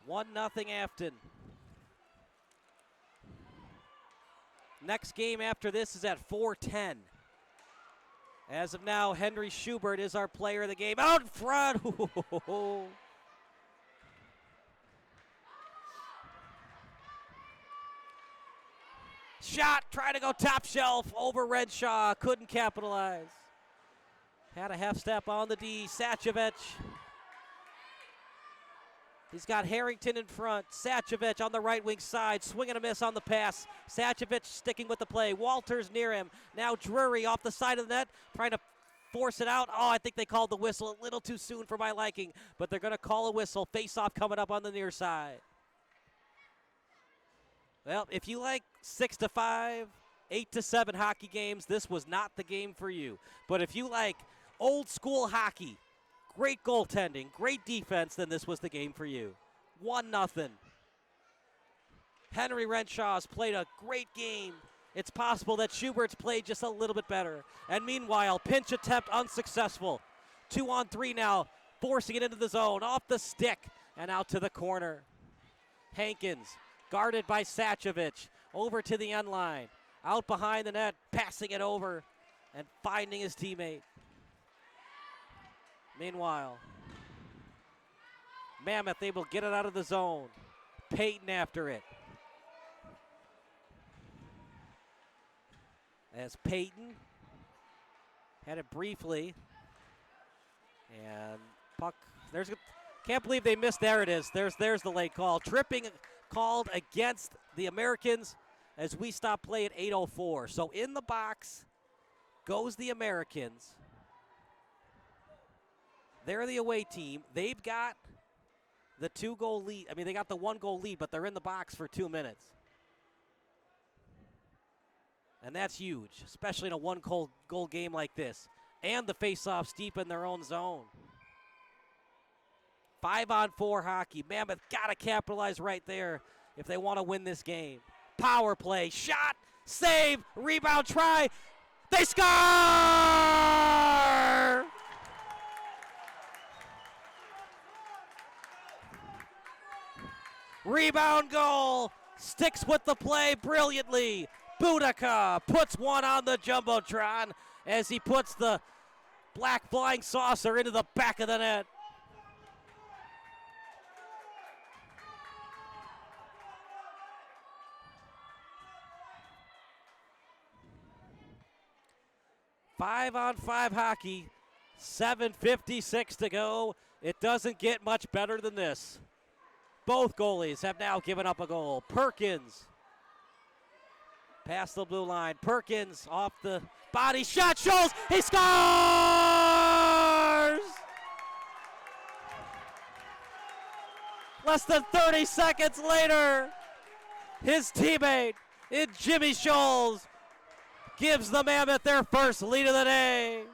One nothing Affton. Next game after this is at 4:10. As of now, Henry Schubert is our player of the game. Out in front. Shot, trying to go top shelf over Redshaw. Couldn't capitalize. Had a half step on the D. Sachovic. He's got Harrington in front. Sachovic on the right wing side. Swing and a miss on the pass. Sachovic sticking with the play. Walters near him. Now Drury off the side of the net. Trying to force it out. Oh, I think they called the whistle a little too soon for my liking. But they're going to call a whistle. Face-off coming up on the near side. Well, if you like 6-5, 8-7 hockey games, this was not the game for you. But if you like old school hockey, great goaltending, great defense, then this was the game for you. 1-0. Henry Renshaw's played a great game. It's possible that Schubert's played just a little bit better. And meanwhile, pinch attempt unsuccessful. 2-on-3 now, forcing it into the zone, off the stick, and out to the corner. Hankins, guarded by Sachovic, over to the end line. Out behind the net, passing it over, and finding his teammate. Meanwhile, Mammoth able to get it out of the zone. Payton after it. As Payton had it briefly. And puck, can't believe they missed, there it is. There's the late call. Tripping called against the Americans as we stop play at 8:04. So in the box goes the Americans. They're the away team. They've got the 2-goal lead. I mean, they got the 1-goal lead, but they're in the box for 2 minutes. And that's huge, especially in a 1-goal game like this. And the face-offs deep in their own zone. 5-on-4 hockey. Mammoth got to capitalize right there if they want to win this game. Power play, shot, save, rebound, try. They score! Rebound goal. Sticks with the play brilliantly. Boudica puts one on the Jumbotron as he puts the black flying saucer into the back of the net. Five-on-five hockey, 7:56 to go. It doesn't get much better than this. Both goalies have now given up a goal. Perkins past the blue line. Perkins off the body shot. Scholes, he scores! Less than 30 seconds later, his teammate in Jimmy Scholes gives the Mammoth their first lead of the day.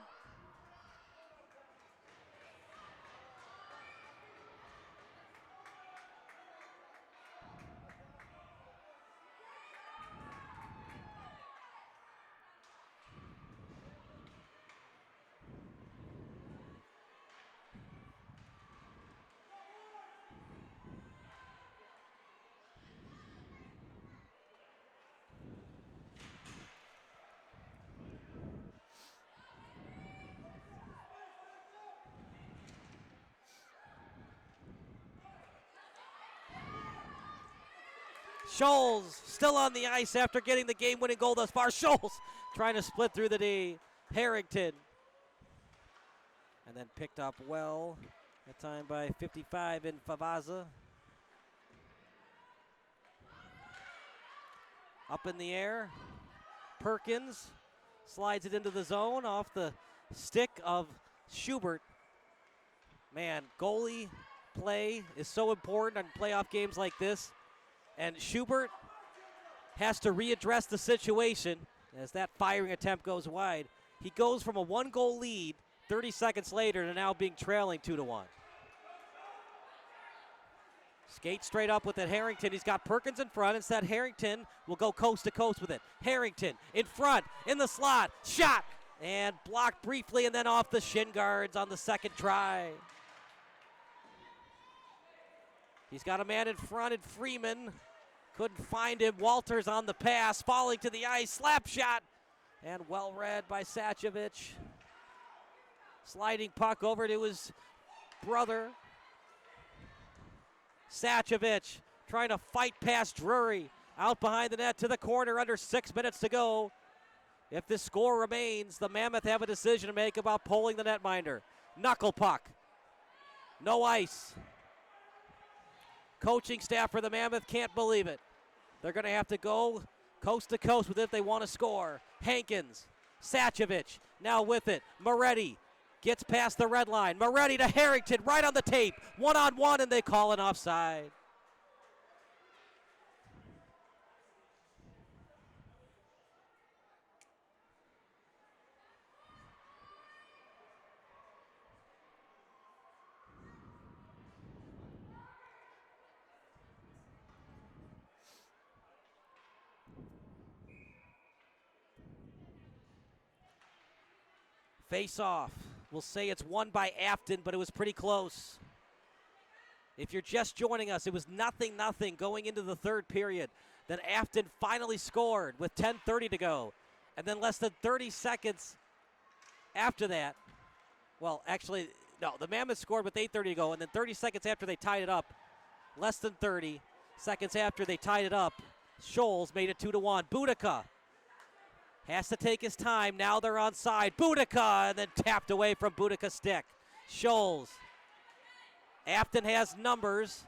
Scholes still on the ice after getting the game-winning goal thus far. Scholes trying to split through the D. Harrington. And then picked up well. That time by 55 in Favaza. Up in the air. Perkins slides it into the zone off the stick of Schubert. Man, goalie play is so important on playoff games like this. And Schubert has to readdress the situation as that firing attempt goes wide. He goes from a 1-goal lead 30 seconds later to now being trailing 2-1. Skate straight up with it, Harrington. He's got Perkins in front. Instead, Harrington will go coast to coast with it. Harrington in front, in the slot, shot, and blocked briefly and then off the shin guards on the second try. He's got a man in front and Freeman couldn't find him. Walters on the pass, falling to the ice, slap shot, and well read by Sachovic. Sliding puck over to his brother. Sachovic trying to fight past Drury. Out behind the net to the corner, under 6 minutes to go. If this score remains, the Mammoth have a decision to make about pulling the netminder. Knuckle puck. No ice. Coaching staff for the Mammoth can't believe it. They're going to have to go coast to coast with it if they want to score. Hankins, Sachovic, now with it. Moretti gets past the red line. Moretti to Harrington, right on the tape. 1-on-1, and they call an offside. Face off. We'll say it's won by Affton, but it was pretty close. If you're just joining us, it was 0-0 going into the third period. Then Affton finally scored with 10:30 to go. And then less than 30 seconds after that, well, actually, no, the Mammoth scored with 8:30 to go. And then 30 seconds after they tied it up, less than 30 seconds after they tied it up, Scholes made it 2-1. Boudica has to take his time. Now they're onside. Boudica, and then tapped away from Boudica's stick. Scholes. Affton has numbers.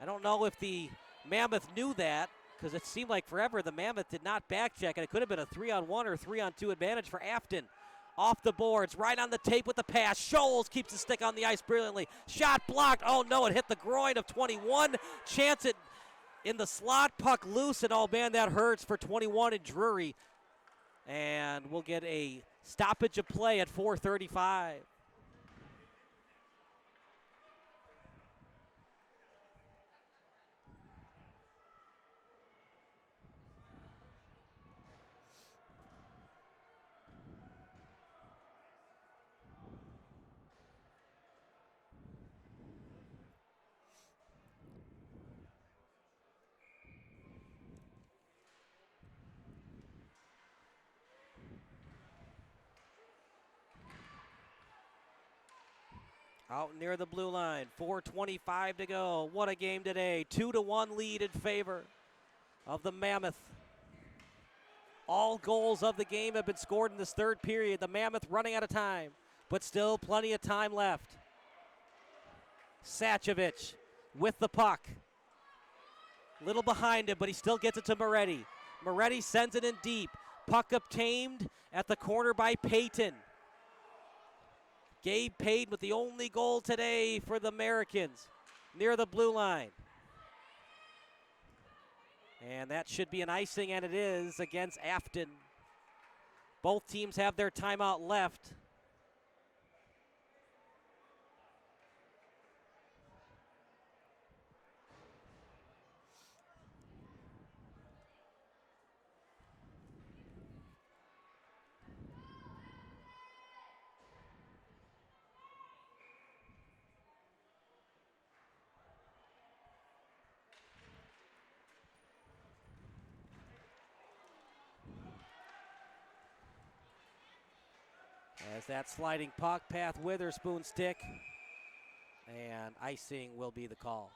I don't know if the Mammoth knew that, because it seemed like forever the Mammoth did not back check, and it could have been a 3-on-1 or 3-on-2 advantage for Affton. Off the boards, right on the tape with the pass. Scholes keeps the stick on the ice brilliantly. Shot blocked. Oh no, it hit the groin of 21. Chance it in the slot, puck loose, and oh man, that hurts for 21 and Drury. And we'll get a stoppage of play at 4:35. Out near the blue line, 4:25 to go. What a game today. 2-1 lead in favor of the Mammoth. All goals of the game have been scored in this third period. The Mammoth running out of time, but still plenty of time left. Sachovic with the puck. Little behind him, but he still gets it to Moretti. Moretti sends it in deep. Puck obtained at the corner by Payton. Gabe Payton with the only goal today for the Americans near the blue line. And that should be an icing, and it is against Affton. Both teams have their timeout left. As that sliding puck path Witherspoon stick, and icing will be the call.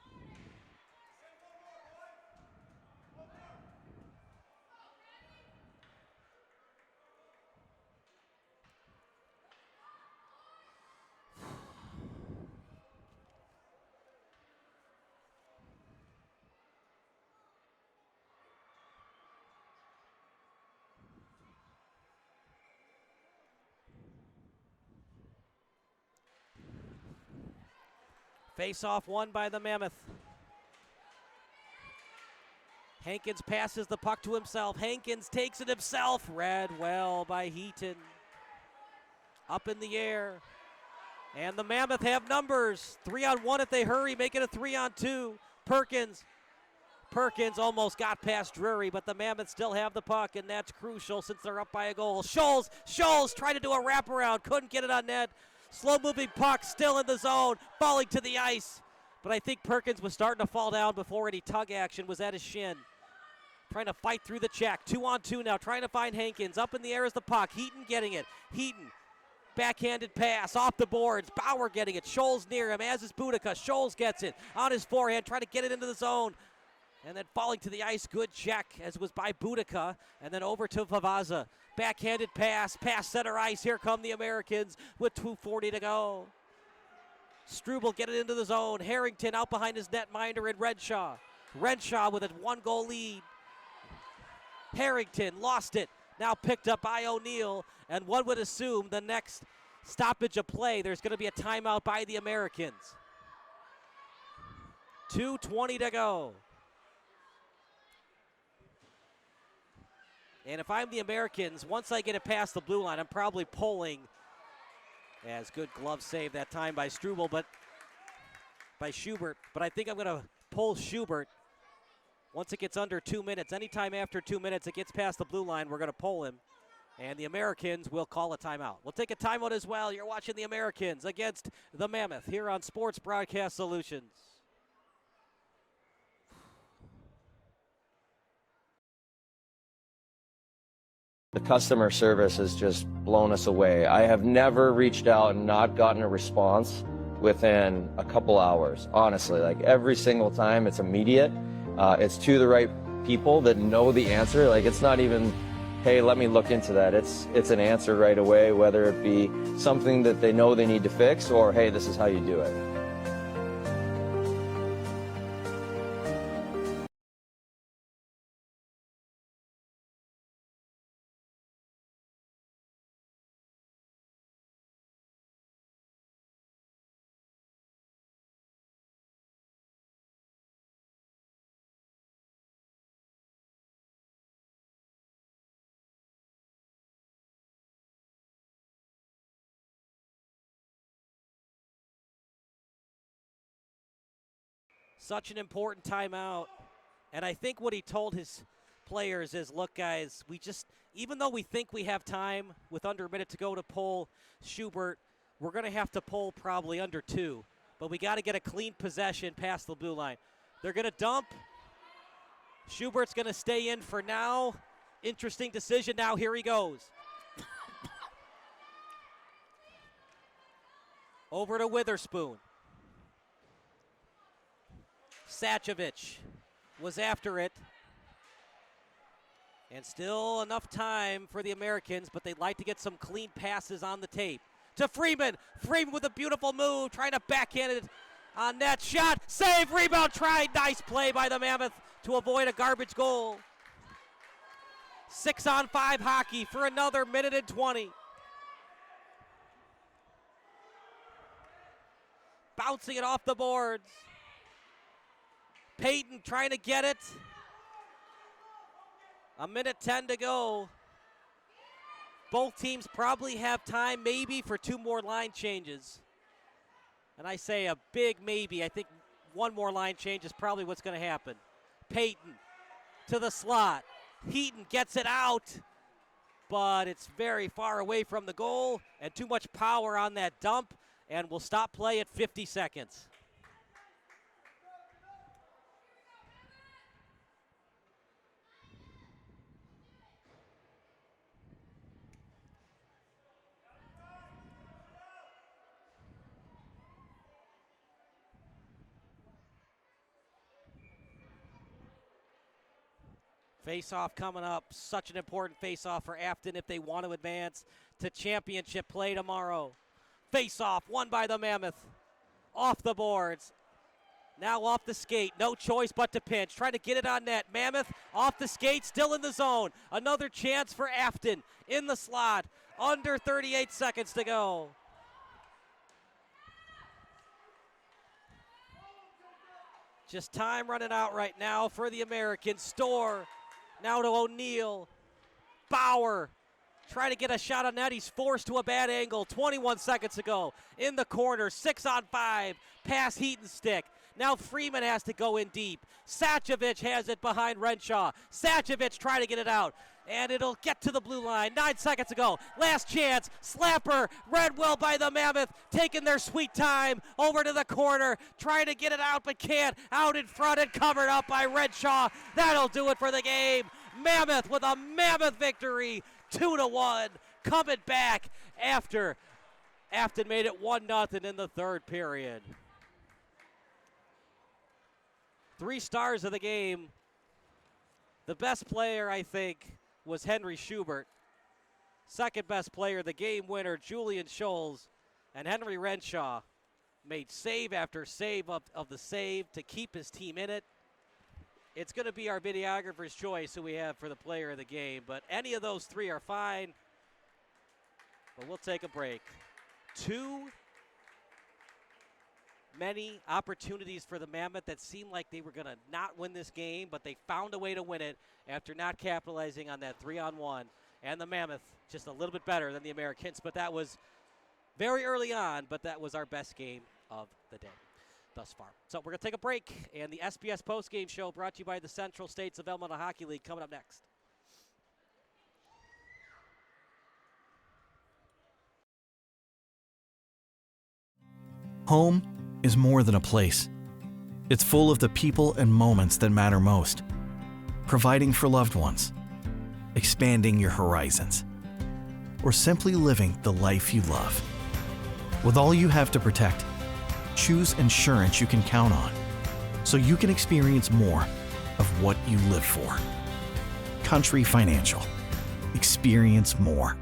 Face-off won by the Mammoth. Hankins passes the puck to himself. Hankins takes it himself. Read well by Heaton. Up in the air. And the Mammoth have numbers. 3-on-1 if they hurry, make it a 3-on-2. Perkins almost got past Drury, but the Mammoth still have the puck, and that's crucial since they're up by a goal. Scholes tried to do a wraparound, couldn't get it on net. Slow-moving puck still in the zone, falling to the ice. But I think Perkins was starting to fall down before any tug action was at his shin. Trying to fight through the check. 2-on-2 now, trying to find Hankins. Up in the air is the puck. Heaton getting it. Heaton, backhanded pass off the boards. Bauer getting it. Scholes near him, as is Boudica. Scholes gets it on his forehand, trying to get it into the zone. And then falling to the ice, good check, as it was by Boudica. And then over to Vavaza. Backhanded pass, past center ice. Here come the Americans with 2:40 to go. Struble get it into the zone. Harrington out behind his netminder and Renshaw. Renshaw with a 1-goal lead. Harrington lost it. Now picked up by O'Neill. And one would assume the next stoppage of play, there's going to be a timeout by the Americans. 2:20 to go. And if I'm the Americans, once I get it past the blue line, I'm probably pulling. As good glove save that time by Struble, but by Schubert. But I think I'm going to pull Schubert once it gets under 2 minutes. Anytime after 2 minutes it gets past the blue line, we're going to pull him. And the Americans will call a timeout. We'll take a timeout as well. You're watching the Americans against the Mammoth here on Sports Broadcast Solutions. The customer service has just blown us away. I have never reached out and not gotten a response within a couple hours, honestly. Like every single time, it's immediate. It's to the right people that know the answer. Like it's not even, hey, let me look into that. It's an answer right away, whether it be something that they know they need to fix or, hey, this is how you do it. Such an important timeout. And I think what he told his players is, look, guys, we just, even though we think we have time with under a minute to go to pull Schubert, we're going to have to pull probably under 2. But we got to get a clean possession past the blue line. They're going to dump. Schubert's going to stay in for now. Interesting decision now. Here he goes. Over to Witherspoon. Sachovic was after it. And still enough time for the Americans, but they'd like to get some clean passes on the tape. To Freeman. Freeman with a beautiful move, trying to backhand it on net. Shot, save, rebound, try. Nice play by the Mammoth to avoid a garbage goal. 6-on-5 hockey for another minute and 20. Bouncing it off the boards. Payton trying to get it. A minute 10 to go. Both teams probably have time maybe for 2 more line changes. And I say a big maybe. I think 1 more line change is probably what's going to happen. Payton to the slot. Heaton gets it out, but it's very far away from the goal and too much power on that dump, and we'll stop play at 50 seconds. Face-off coming up. Such an important face-off for Affton if they want to advance to championship play tomorrow. Face-off won by the Mammoth. Off the boards. Now off the skate. No choice but to pinch. Trying to get it on net. Mammoth off the skate. Still in the zone. Another chance for Affton in the slot. Under 38 seconds to go. Just time running out right now for the Americans. Storr. Now to O'Neal. Bauer trying to get a shot on net. He's forced to a bad angle. 21 seconds to go. In the corner. 6-on-5. Pass Heaton's stick. Now Freeman has to go in deep. Sachovic has it behind Renshaw. Sachovic trying to get it out. And it'll get to the blue line. 9 seconds to go. Last chance. Slapper. Redwell by the Mammoth. Taking their sweet time. Over to the corner. Trying to get it out but can't. Out in front and covered up by Renshaw. That'll do it for the game. Mammoth with a Mammoth victory. 2-1. Coming back after Affton made it 1-0 in the third period. 3 stars of the game. The best player, I think, was Henry Schubert. Second best player, the game winner, Julian Scholes. And Henry Renshaw made save after save of the save to keep his team in it. It's going to be our videographer's choice who we have for the player of the game, but any of those 3 are fine. But we'll take a break. Too many opportunities for the Mammoth that seemed like they were going to not win this game, but they found a way to win it after not capitalizing on that 3-on-1. And the Mammoth just a little bit better than the Americans, but that was very early on, but that was our best game of the day thus far. So we're going to take a break, and the SBS postgame show brought to you by the Central States of Elmina Hockey League coming up next. Home is more than a place. It's full of the people and moments that matter most. Providing for loved ones, expanding your horizons, or simply living the life you love. With all you have to protect, choose insurance you can count on, so you can experience more of what you live for. Country Financial. Experience more.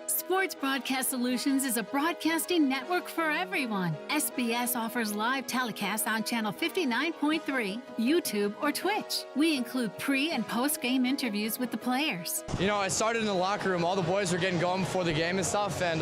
Sports Broadcast Solutions is a broadcasting network for everyone. SBS offers live telecasts on Channel 59.3, YouTube, or Twitch. We include pre- and post-game interviews with the players. You know, I started in the locker room. All the boys were getting going before the game and stuff, and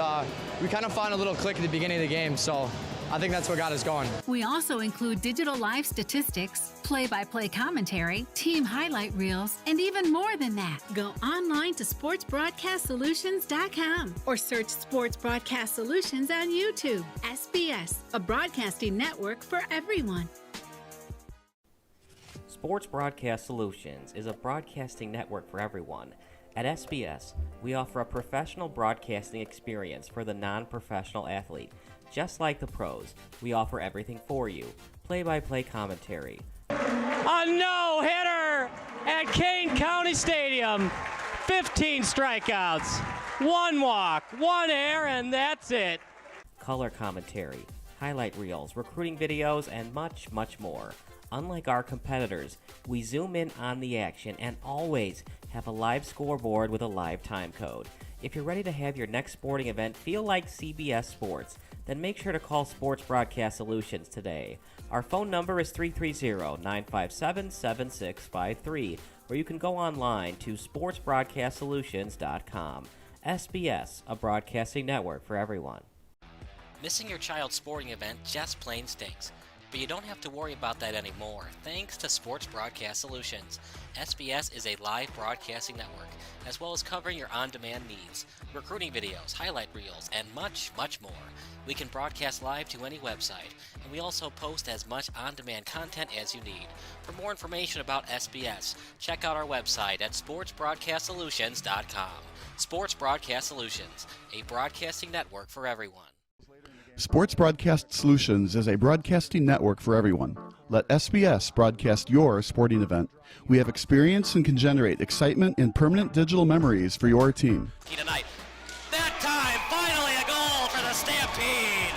we kind of found a little click at the beginning of the game, so I think that's what got us going. We also include digital live statistics, play-by-play commentary, team highlight reels, and even more than that. Go online to sportsbroadcastsolutions.com or search Sports Broadcast Solutions on YouTube. SBS, a broadcasting network for everyone. Sports Broadcast Solutions is a broadcasting network for everyone. At SBS, we offer a professional broadcasting experience for the non-professional athlete. Just like the pros, we offer everything for you. Play-by-play commentary. A no-hitter at Kane County Stadium. 15 strikeouts, 1 walk, 1 error, and that's it. Color commentary, highlight reels, recruiting videos, and much, much more. Unlike our competitors, we zoom in on the action and always have a live scoreboard with a live time code. If you're ready to have your next sporting event feel like CBS Sports, then make sure to call Sports Broadcast Solutions today. Our phone number is 330-957-7653, or you can go online to sportsbroadcastsolutions.com. SBS, a broadcasting network for everyone. Missing your child's sporting event just plain stinks. But you don't have to worry about that anymore, thanks to Sports Broadcast Solutions. SBS is a live broadcasting network, as well as covering your on-demand needs, recruiting videos, highlight reels, and much, much more. We can broadcast live to any website, and we also post as much on-demand content as you need. For more information about SBS, check out our website at sportsbroadcastsolutions.com. Sports Broadcast Solutions, a broadcasting network for everyone. Sports Broadcast Solutions is a broadcasting network for everyone. Let SBS broadcast your sporting event. We have experience and can generate excitement and permanent digital memories for your team. Tonight. That time, finally a goal for the Stampede!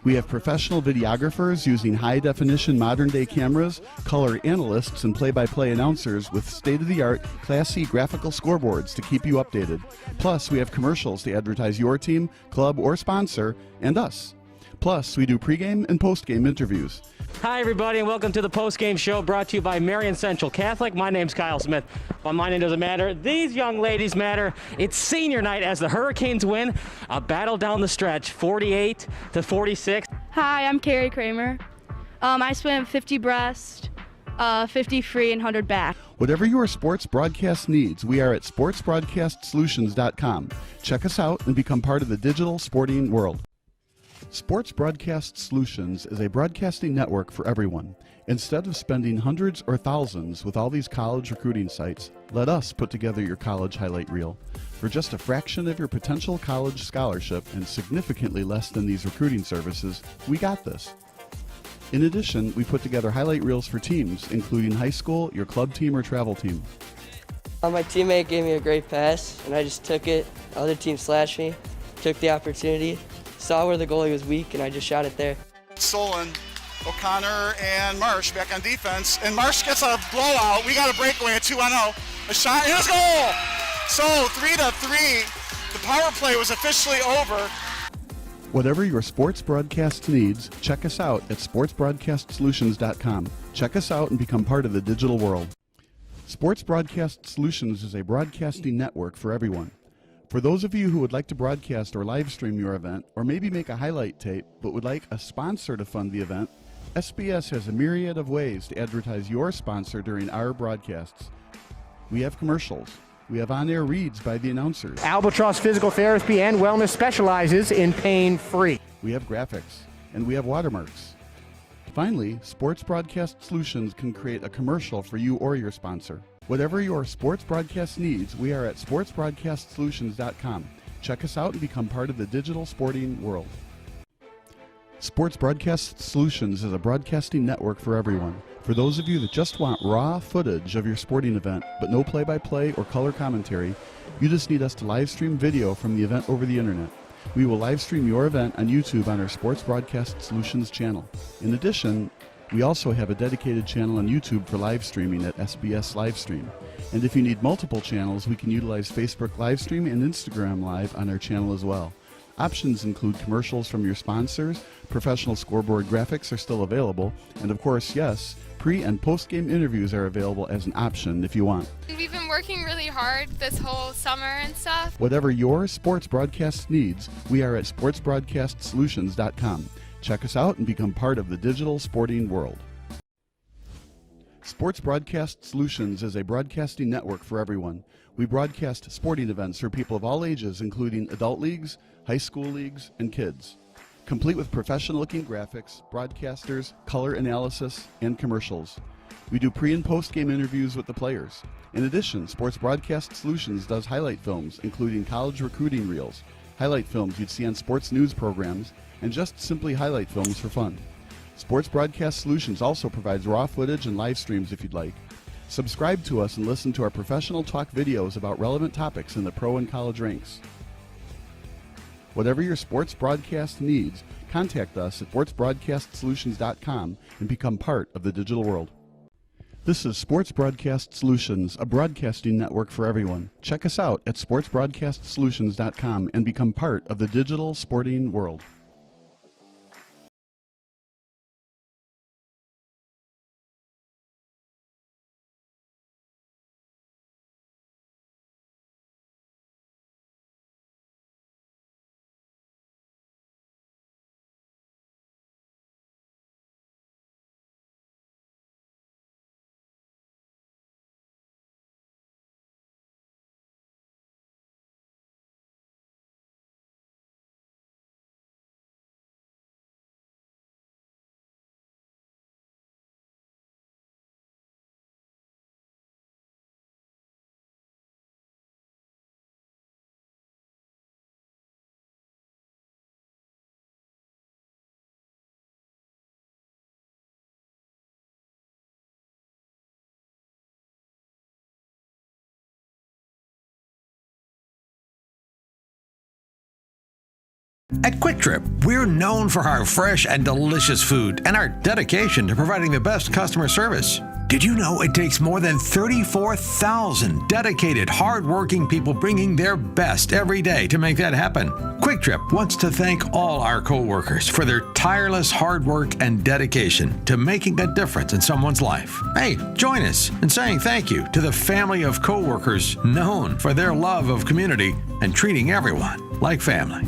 We have professional videographers using high-definition modern-day cameras, color analysts, and play-by-play announcers with state-of-the-art, classy graphical scoreboards to keep you updated. Plus, we have commercials to advertise your team, club, or sponsor, and us. Plus, we do pregame and postgame interviews. Hi, everybody, and welcome to the postgame show brought to you by Marion Central Catholic. My name's Kyle Smith. But my name doesn't matter. These young ladies matter. It's senior night as the Hurricanes win a battle down the stretch, 48-46. Hi, I'm Carrie Kramer. I swim 50 breast, 50 free, and 100 back. Whatever your sports broadcast needs, we are at sportsbroadcastsolutions.com. Check us out and become part of the digital sporting world. Sports Broadcast Solutions is a broadcasting network for everyone. Instead of spending hundreds or thousands with all these college recruiting sites, let us put together your college highlight reel. For just a fraction of your potential college scholarship and significantly less than these recruiting services, we got this. In addition, we put together highlight reels for teams, including high school, your club team, or travel team. My teammate gave me a great pass, and I just took it. The other team slashed me, took the opportunity, saw where the goalie was weak, and I just shot it there. Solon, O'Connor, and Marsh back on defense, and Marsh gets a blowout. We got a breakaway at 2-0. A shot, and a goal! So 3-3. The power play was officially over. Whatever your sports broadcast needs, check us out at sportsbroadcastsolutions.com. Check us out and become part of the digital world. Sports Broadcast Solutions is a broadcasting network for everyone. For those of you who would like to broadcast or live stream your event, or maybe make a highlight tape but would like a sponsor to fund the event, SBS has a myriad of ways to advertise your sponsor during our broadcasts. We have commercials. We have on-air reads by the announcers. Albatross Physical Therapy and Wellness specializes in pain-free. We have graphics, and we have watermarks. Finally, Sports Broadcast Solutions can create a commercial for you or your sponsor. Whatever your sports broadcast needs, we are at sportsbroadcastsolutions.com. Check us out and become part of the digital sporting world. Sports Broadcast Solutions is a broadcasting network for everyone. For those of you that just want raw footage of your sporting event, but no play-by-play or color commentary, you just need us to live stream video from the event over the internet. We will live stream your event on YouTube on our Sports Broadcast Solutions channel. In addition, we also have a dedicated channel on YouTube for live streaming at SBS Livestream. And if you need multiple channels, we can utilize Facebook Livestream and Instagram Live on our channel as well. Options include commercials from your sponsors, professional scoreboard graphics are still available, and of course, yes, pre- and post-game interviews are available as an option if you want. We've been working really hard this whole summer and stuff. Whatever your sports broadcast needs, we are at sportsbroadcastsolutions.com. Check us out and become part of the digital sporting world. Sports Broadcast Solutions is a broadcasting network for everyone. We broadcast sporting events for people of all ages, including adult leagues, high school leagues, and kids. Complete with professional-looking graphics, broadcasters, color analysis, and commercials. We do pre- and post-game interviews with the players. In addition, Sports Broadcast Solutions does highlight films, including college recruiting reels, highlight films you'd see on sports news programs, and just simply highlight films for fun. Sports Broadcast Solutions also provides raw footage and live streams if you'd like. Subscribe to us and listen to our professional talk videos about relevant topics in the pro and college ranks. Whatever your sports broadcast needs, contact us at sportsbroadcastsolutions.com and become part of the digital world. This is Sports Broadcast Solutions, a broadcasting network for everyone. Check us out at sportsbroadcastsolutions.com and become part of the digital sporting world. At Quick Trip, we're known for our fresh and delicious food and our dedication to providing the best customer service. Did you know it takes more than 34,000 dedicated, hard-working people bringing their best every day to make that happen? Quick Trip wants to thank all our co-workers for their tireless hard work and dedication to making a difference in someone's life. Hey, join us in saying thank you to the family of co-workers known for their love of community and treating everyone like family.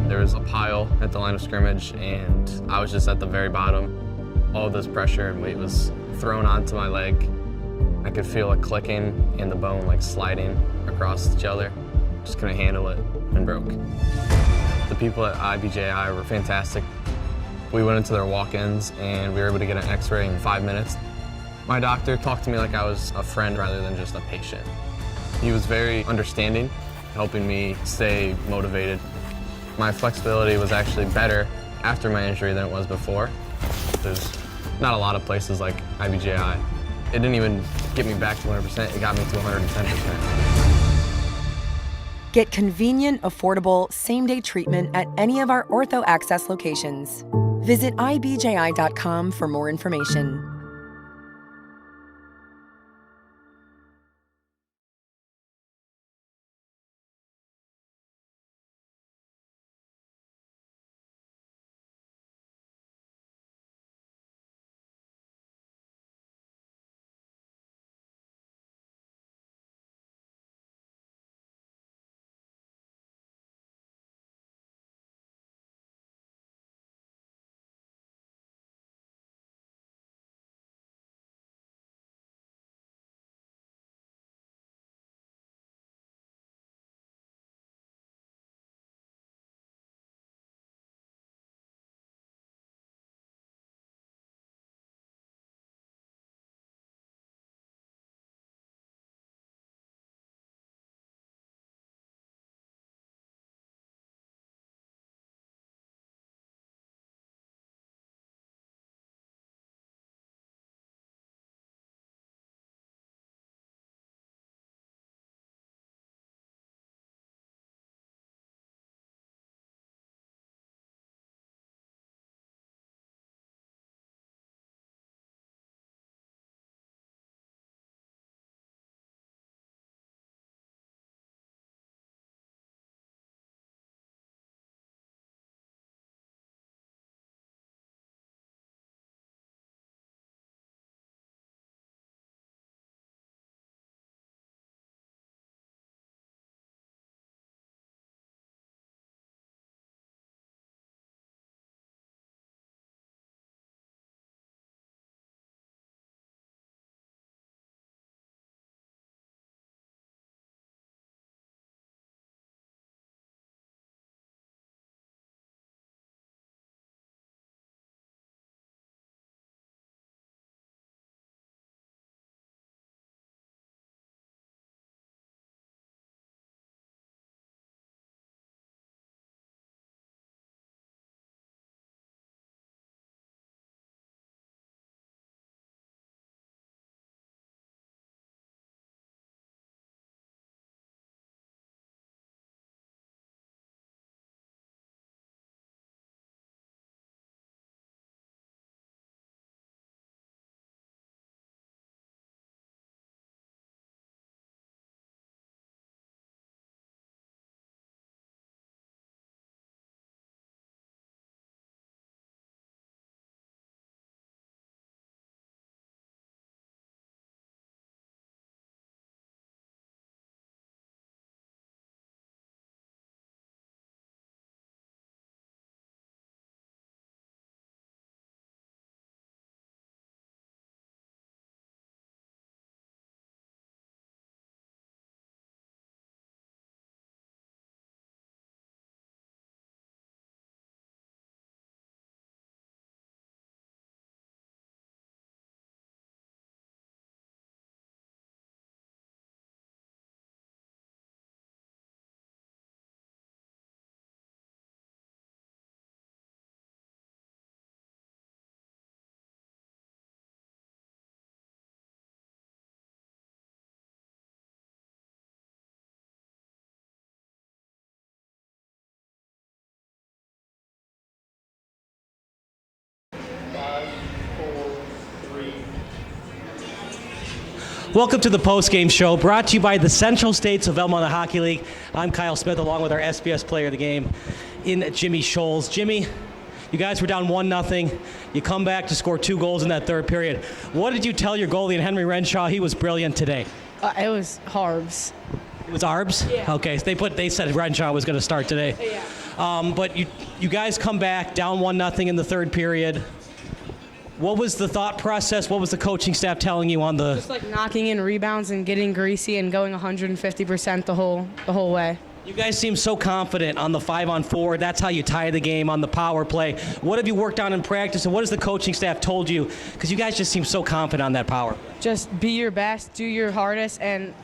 There was a pile at the line of scrimmage, and I was just at the very bottom. All this pressure and weight was thrown onto my leg. I could feel it clicking and the bone like sliding across each other. Just couldn't handle it and broke. The people at IBJI were fantastic. We went into their walk-ins and we were able to get an x-ray in 5 minutes. My doctor talked to me like I was a friend rather than just a patient. He was very understanding, helping me stay motivated. My flexibility was actually better after my injury than it was before. There's not a lot of places like IBJI. It didn't even get me back to 100%, it got me to 110%. Get convenient, affordable, same-day treatment at any of our Ortho Access locations. Visit ibji.com for more information. Welcome to the post-game show, brought to you by the Central States of Elmont Hockey League. I'm Kyle Smith, along with our SBS player of the game, in Jimmy Scholes. Jimmy, you guys were down 1-0. You come back to score 2 goals in that third period. What did you tell your goalie, and Henry Renshaw? He was brilliant today. It was Harbs. It was Arbs? Yeah. Okay, so they said Renshaw was going to start today. Yeah. But you guys come back down 1-0 in the third period. What was the thought process? What was the coaching staff telling you on the... Just like knocking in rebounds and getting greasy and going 150% the whole way. You guys seem so confident on the 5-on-4. That's how you tie the game on the power play. What have you worked on in practice, and what has the coaching staff told you? Because you guys just seem so confident on that power. Just be your best, do your hardest, and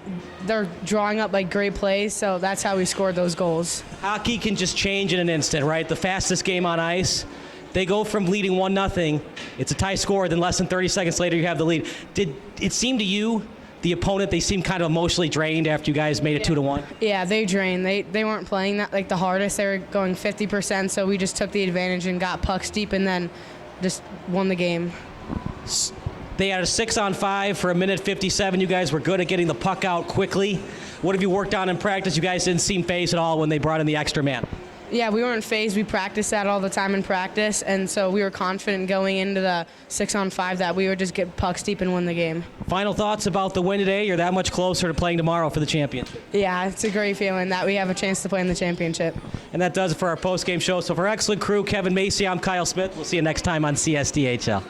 they're drawing up like great plays, so that's how we scored those goals. Hockey can just change in an instant, right? The fastest game on ice. They go from leading 1-0, it's a tie score, then less than 30 seconds later you have the lead. Did it seem to you, the opponent, they seemed kind of emotionally drained after you guys made it 2-1? Yeah, they drained. They weren't playing that like the hardest. They were going 50%, so we just took the advantage and got pucks deep and then just won the game. They had a 6-on-5 for 1:57. You guys were good at getting the puck out quickly. What have you worked on in practice? You guys didn't seem phased at all when they brought in the extra man. Yeah, we weren't phased. We practiced that all the time in practice, and so we were confident going into the 6-on-5 that we would just get pucks deep and win the game. Final thoughts about the win today? You're that much closer to playing tomorrow for the championship. Yeah, it's a great feeling that we have a chance to play in the championship. And that does it for our post-game show. So for excellent crew, Kevin Macy, I'm Kyle Smith. We'll see you next time on CSDHL.